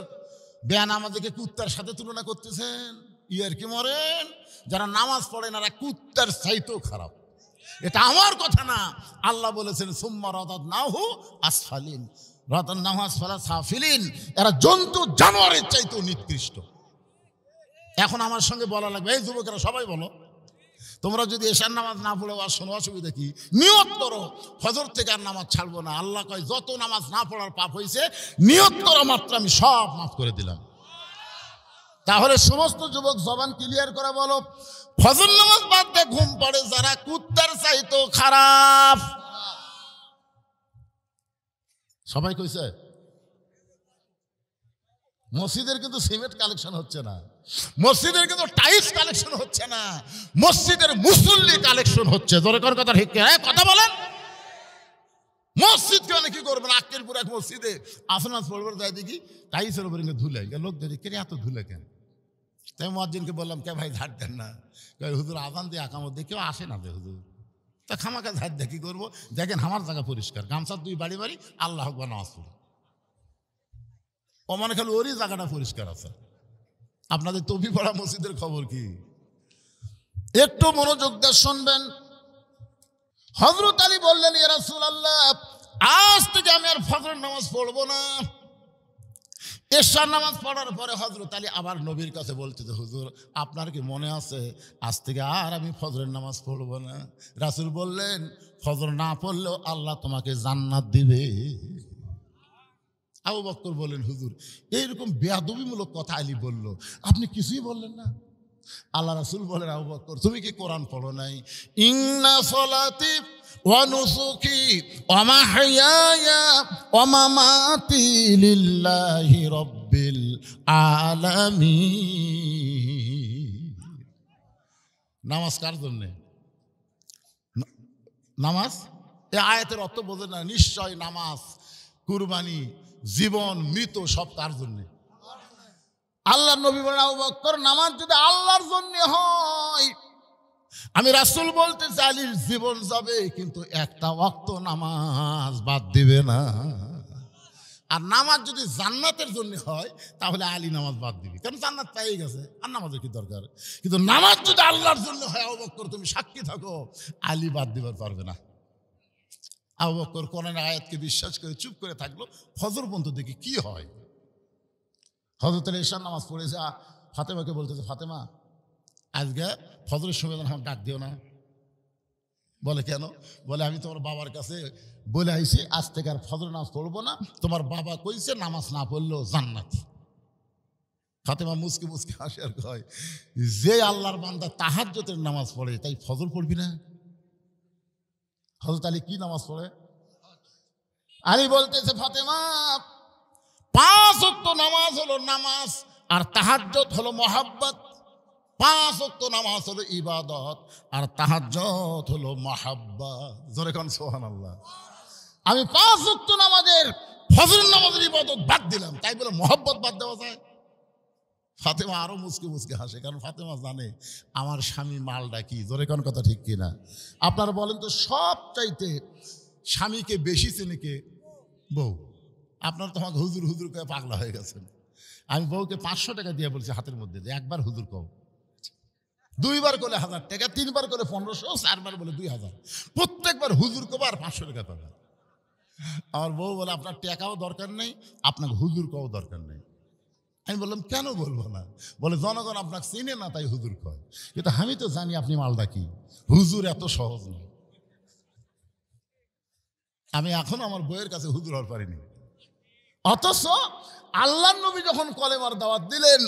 বেয়ান আমাদেরকে কুত্তার সাথে তুলনা করতেছেন, ইয়ার কি মরেন? যারা নামাজ পড়েন এরা কুত্তার চাইতেও খারাপ। এটা আমার কথা না, আল্লাহ বলেছেন সুম্মা রাদাদনাহু আসফালিন, রাদাদনাহু আসফালা সাফিলিন। এরা জন্তু জানোয়ারের চাইতেও নিকৃষ্ট। এখন আমার সঙ্গে বলা লাগবে, এই যুবকেরা সবাই বলো, তোমরা যদি এশার নামাজ না পড়ে আর শোনো, অসুবিধা কি? নিয়ত করো ফজর থেকে আর নামাজ ছাড়বো না। আল্লাহ কয় যত নামাজ না পড়ার পাপ হয়েছে নিয়ত করা মাত্র আমি সব মাফ করে দিলাম। তাহলে সমস্ত যুবক জবান ক্লিয়ার করে বলো, ফজর নামাজ বাদ দিয়ে ঘুম পড়ে যারা কুত্তার চাইতেও খারাপ। সবাই কইছে? মসজিদের কিন্তু সিমেন্ট কালেকশন হচ্ছে না, মসজিদের কিন্তু টাইলস কালেকশন হচ্ছে না, মসজিদের মুসল্লি কালেকশন হচ্ছে। জোরে কর কথা, ঠিক কথা বলেন। মসজিদকে অনেক কি করবেন, আক্কেলপুর এক মসজিদে আসনাজ পড়বার যায় দেখি টাইলসের উপরে ধুলে, লোক দেখি কে এত ধুলে কেন? তাই মুয়াজ্জিনকে বললাম, কে ভাই ঝাড় দেন না? হুজুর আজান দিয়ে আকামত দিয়ে কেউ আসে না দে হুজুর, তা খামাকা ঝাড় দিয়ে কি করবো? দেখেন আমার জায়গা পরিষ্কার, গামছার দুই বাড়ি বাড়ি আল্লাহ আকবার নামাজ পড়ে, ও মনে খালি ওরই জায়গাটা পরিষ্কার আছে। আপনাদের টুপি পড়া মসজিদের খবর কি? একটু মনোযোগ দিয়ে শুনবেন। হযরত আলী বললেন, ইয়া রাসূলুল্লাহ, আজ থেকে আমি আর ফজরের নামাজ পড়বো না। এশার নামাজ পড়ার পরে হযরত আলী আবার নবীর কাছে বলতেছে, হুজুর আপনার কি মনে আছে আজ থেকে আর আমি ফজরের নামাজ পড়বো না? রাসূল বললেন, ফজর না পড়লেও আল্লাহ তোমাকে জান্নাত দিবে। আবু বকর বললেন, হুজুর এইরকম বেয়াদবিমূলক কথা আলী বলল, আপনি কিছুই বললেন না। আল্লাহ রাসূল বলেন, আবু বকর তুমি কি কোরআন পড়ো নাই? ইন্না সলাতি ওয়া নুসুকি ওয়া মাহইয়ায়া ওয়া মামাতি লিল্লাহি রাব্বিল আলামিন। নামাজ কার জন্য? নামাজ এই আয়াতের অর্থ বোঝেন না? নিশ্চয় নামাজ, কুরবানি, জীবন, মৃত সব তার জন্য। আল্লাহ নবী বলেন, আবু বকর নামাজ যদি আল্লাহর জন্য হয়, আমি রাসূল বলতে চাই আলীর জীবন যাবে কিন্তু একটা ওয়াক্ত নামাজ বাদ দিবে না। আর নামাজ যদি জান্নাতের জন্য হয় তাহলে আলী নামাজ বাদ দিবে, কারণ জান্নাত পেয়ে গেছে, আর নামাজের কি দরকার? কিন্তু নামাজ যদি আল্লাহর জন্য হয়, আবু বকর তুমি সাক্ষী থাকো, আলী বাদ দিবার পারবে না। আবু বকর কোরআনের আয়াতকে বিশ্বাস করে চুপ করে থাকলো। ফজর পর্যন্ত দেখি কি হয়। হযরত আলী এশার নামাজ পড়েছে, ফাতেমাকে বলতেছে, ফাতেমা আজকে ফজরের সময় আমার ডাক দিও না। বলে কেন? বলে আমি তোমার বাবার কাছে বলে আইছি আজ থেকে আর ফজর নামাজ পড়বো না, তোমার বাবা কইছে নামাজ না পড়লেও জান্নাত। ফাতেমা মুসকে মুসকে হাসে আর কয়, যে আল্লাহর বান্দা তাহাজ্জুদের নামাজ পড়ে তাই ফজর পড়বি না? হযরত আলী কি নামাজ পড়ে? আলী বলতেছে, ফাতেমা 5 ওয়াক্ত নামাজ হলো নামাজ, আর তাহাজ্জুদ হলো মহাব্বত। 5 ওয়াক্ত নামাজ হলো ইবাদত, আর তাহাজ্জুদ হলো মহাব্বত। জোরে কোন সুবহানাল্লাহ। আমি 5 ওয়াক্ত নামাজের ফজর নামাজের ইবাদত বাদ দিলাম, তাই বলে মহাব্বত বাদ দেওয়া যায়? ফাতেমা আরো মুসকে মুসকে হাসে, কারণ ফাতেমা জানে আমার স্বামী মালটা কি। জোরে কোন কথা, ঠিক কিনা? আপনারা বলেন তো, সব চাইতে স্বামীকে বেশি চেনে কে? বউ। আপনার তো আমাকে হুজুর হুজুর করে পাগলা হয়ে গেছেন। আমি বউকে 500 টাকা দিয়ে বলছি হাতের মধ্যে, যে একবার হুজুর কও, 2 বার করলে 1000 টাকা, 3 বার করে 1500, 4 বার বলে 2000, প্রত্যেকবার হুজুর কও আর 500 টাকা পাবে। আমার বউ বলে, আপনার টাকাও দরকার নেই, আপনাকে হুজুর কও দরকার নেই। আমি বললাম, কেন বলবো না? বলে, জনগণ আপনাকে চিনে না তাই হুজুর কয়, কিন্তু আমি তো জানি আপনি মালদা কি। হুজুর এত সহজ না। আমি এখন আমার বউয়ের কাছে হুজুর হওয়ার পারিনি। অথচ আল্লাহর নবী যখন কলেমার দাওয়াত দিলেন,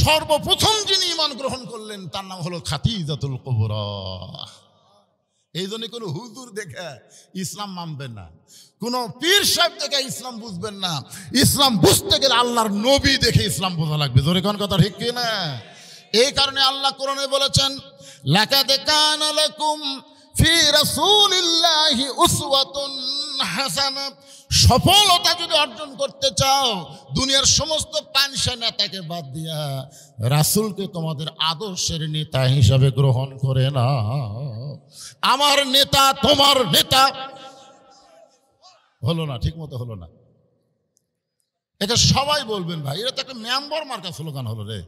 সর্বপ্রথম যিনি ঈমান গ্রহণ করলেন তার নাম হলো খাদিজাতুল কুবরা। এই জন্য কোনো হুজুর দেখে ইসলাম মানবেন না, কোনো পীর সাহেব দেখে ইসলাম বুঝবেন না। ইসলাম বুঝতে গেলে আল্লাহর নবী দেখে ইসলাম বোঝা লাগবে। জোরে কোন কথা, ঠিক কি না? এই কারণে আল্লাহ কোরআনে বলেছেন, লাকাদ কানা লাকুম ফি রাসূলিল্লাহি উসওয়াতুন হাসানাহ। সফলতা যদি অর্জন করতে চাও, দুনিয়ার সমস্ত পানসা নেতাকে বাদ দিয়া রাসূলকে তোমাদের আদর্শের নেতা হিসাবে গ্রহণ করে নাও। আমার নেতা তোমার নেতা হলো না, ঠিক মতো হলো না। এটা সবাই বলবেন ভাই, এটা তো একটা মেম্বার মার্কা স্লোগান হলো রে।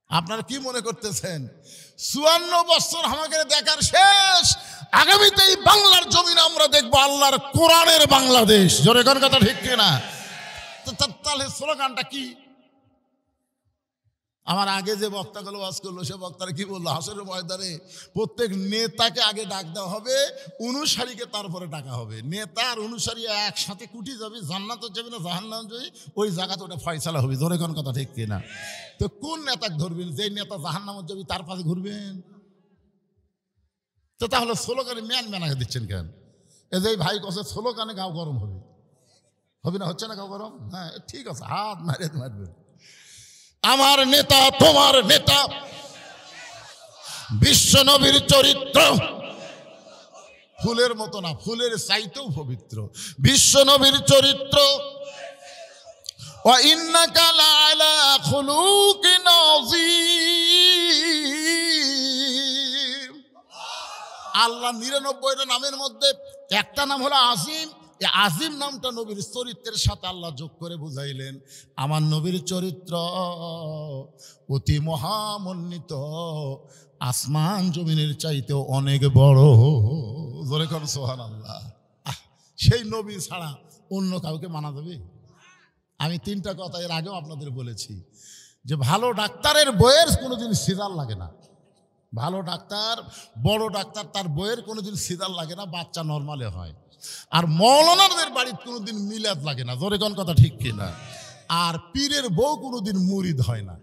আপনারা কি মনে করতেছেন 54 বছর আমাকে দেখার শেষ, আগামীতে এই বাংলার জমিনে আমরা দেখবো আল্লাহর কোরআনের বাংলাদেশ। জোরে কোন কথা ঠিক কিনা? তাহলে স্লোগানটা কি? আমার আগে যে বক্তাগুলো ওয়াজ করলো সে বক্তারা কি বললো? হাসরের ময়দানে প্রত্যেক নেতাকে আগে ডাক দেওয়া হবে, অনুসারীকে তারপরে ডাকা হবে। নেতা আর অনুসারী একসাথে কুটি যাবে, জান্নাতে যাবে না জাহান্নাম যাবে, ওই জায়গাতে ওটা ফয়সালা হবে। জোরে কোন কথা ঠিক কিনা? তো কোন নেতাকে ধরবেন? যে নেতা জাহান্নামে যাবে তার পাশে ঘুরবেন? তো তাহলে স্লোগানে ম্যানাকে দিচ্ছেন কেন? এই যে ভাই কছে স্লোগানে গাও গরম হবে, হবে না? হচ্ছে না গাও গরম? হ্যাঁ ঠিক আছে, হাত মারবেন। আমার নেতা তোমার নেতা, বিশ্ব নবীর চরিত্র ফুলের মতো না, ফুলের চাইতেও পবিত্র। বিশ্ব নবীর চরিত্র ওয়া ইন্নাকা লাআলা খুলুকিন আযীম। আল্লাহ 99টা নামের মধ্যে একটা নাম হলো আজিম। এই আজিম নামটা নবীর চরিত্রের সাথে আল্লাহ যোগ করে বুঝাইলেন। আমার নবীর চরিত্র অতি মহামন্বিত, আসমান জমিনের চাইতেও অনেক বড়। জোরে কর সুবহানাল্লাহ। সেই নবী ছাড়া অন্য কাউকে মানা যাবে? আমি 3টা কথা এর আগেও আপনাদের বলেছি যে ভালো ডাক্তারের বইয়ের কোনোদিন সিজার লাগে না। ভালো ডাক্তার, বড় ডাক্তার, তার বইয়ের কোনোদিন সিজার লাগে না, বাচ্চা নর্মালে হয়। আর মৌলানাদের বাড়িতে কোনোদিন মিলাদ লাগে না। জোরে কোন কথা ঠিক কিনা? আর পীরের বউ কোনোদিন মুরিদ হয় না।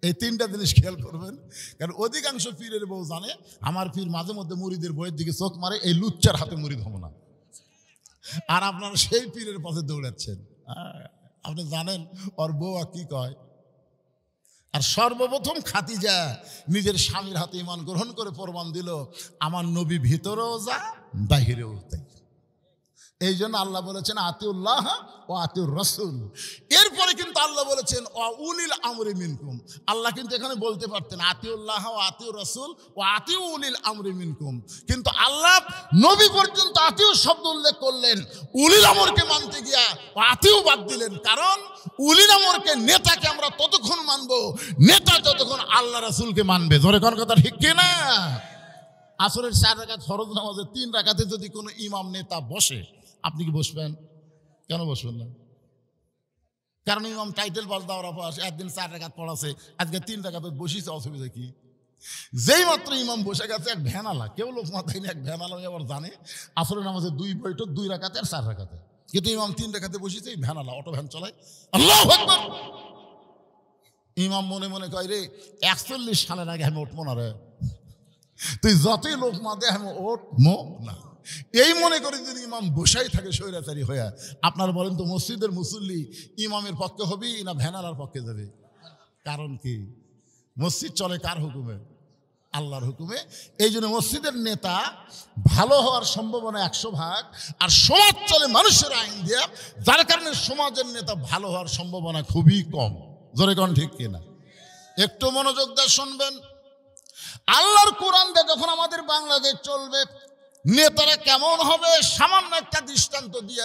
এই 3টা জিনিস খেয়াল করবেন, কারণ অধিকাংশ পীরের বউ জানে আমার পীর মাঝে মধ্যে মুরিদের বইয়ের দিকে চোখ মারে, এই লুচ্চার হাতে মুরিদ হবো না। আর আপনারা সেই পীরের পথে দৌড়াচ্ছেন। আপনি জানেন ওর বউ কি কয়? আর সর্বপ্রথম খাদিজা নিজের স্বামীর হাতে ঈমান গ্রহণ করে প্রমাণ দিল আমার নবী ভিতরেও যা বাহিরেও তাই। এই জন্য আল্লাহ বলেছেন আতিউল্লাহ ও আতিউর রাসূল। এরপরে কিন্তু আল্লাহ বলেছেন ও উলিল আমরি মিনকুম। আল্লাহ কিন্তু এখানে বলতে পারতেন আতিউল্লাহ ও আতিউর রাসূল ও আতিউ উলিল আমরি মিনকুম, কিন্তু আল্লাহ নবী পর্যন্ত আতিউ শব্দ উল্লেখ করলেন, উলিল আমরকে মানতে গিয়া ও আতিউ বাদ দিলেন। কারণ উলিল আমরকে, নেতাকে আমরা ততক্ষণ মানবো নেতা যতক্ষণ আল্লাহ রাসূলকে মানবে। জোরে কোন কথা ঠিক কিনা? আসরের 4 রাকাত ফরজ নামাজে 3 রাকাতে যদি কোনো ইমাম নেতা বসে, আপনি কি বসবেন? কেন বসবেন না? কারণ ইমাম টাইটেল পাস দেওয়ার অভ্যাস, একদিন 4 রাকাত পড়াছে, আজকে 3 রাকাতে বসিছে, অসুবিধা কি? যেই মাত্র ইমাম বসে গেছে এক ভ্যানালা, কেউ লোক মাথায় নিয়ে এক ভ্যানালা আবার জানে আসরের নামাজে 2 বৈঠক 2 রাকাতে আর 4 রাকাতে, কিন্তু ইমাম 3 রাকাতে বসিছে, এই ভ্যানালা অটো ভ্যান চালায়। আল্লাহু আকবার। ইমাম মনে মনে কয় রে 41 সালের আগে আমি উঠবো না রে, তুই যতই লোক মাদে আমি উঠবো না। এই মনে করে যদি ইমাম বসাই থাকে স্বৈরাচারী হয়ে, আপনারা বলেন তো মসজিদের মুসল্লি ইমামের পক্ষে হবে না ভ্যানালার পক্ষে যাবে? কারণ কি? মসজিদ চলে কার হুকুমে? আল্লাহর হুকুমে। এই জন্য মসজিদের নেতা ভালো হওয়ার সম্ভাবনা 100 ভাগ, আর সমাজ চলে মানুষের আইন দিয়ে, যার কারণে সমাজের নেতা ভালো হওয়ার সম্ভাবনা খুবই কম। জোরে কোন ঠিক কিনা? একটু মনোযোগ দিয়ে শুনবেন। আল্লাহর কোরআন দিয়ে যখন আমাদের বাংলাদেশ চলবে, নেতারা কেমন হবে সামান্য একটা দৃষ্টান্ত দিয়ে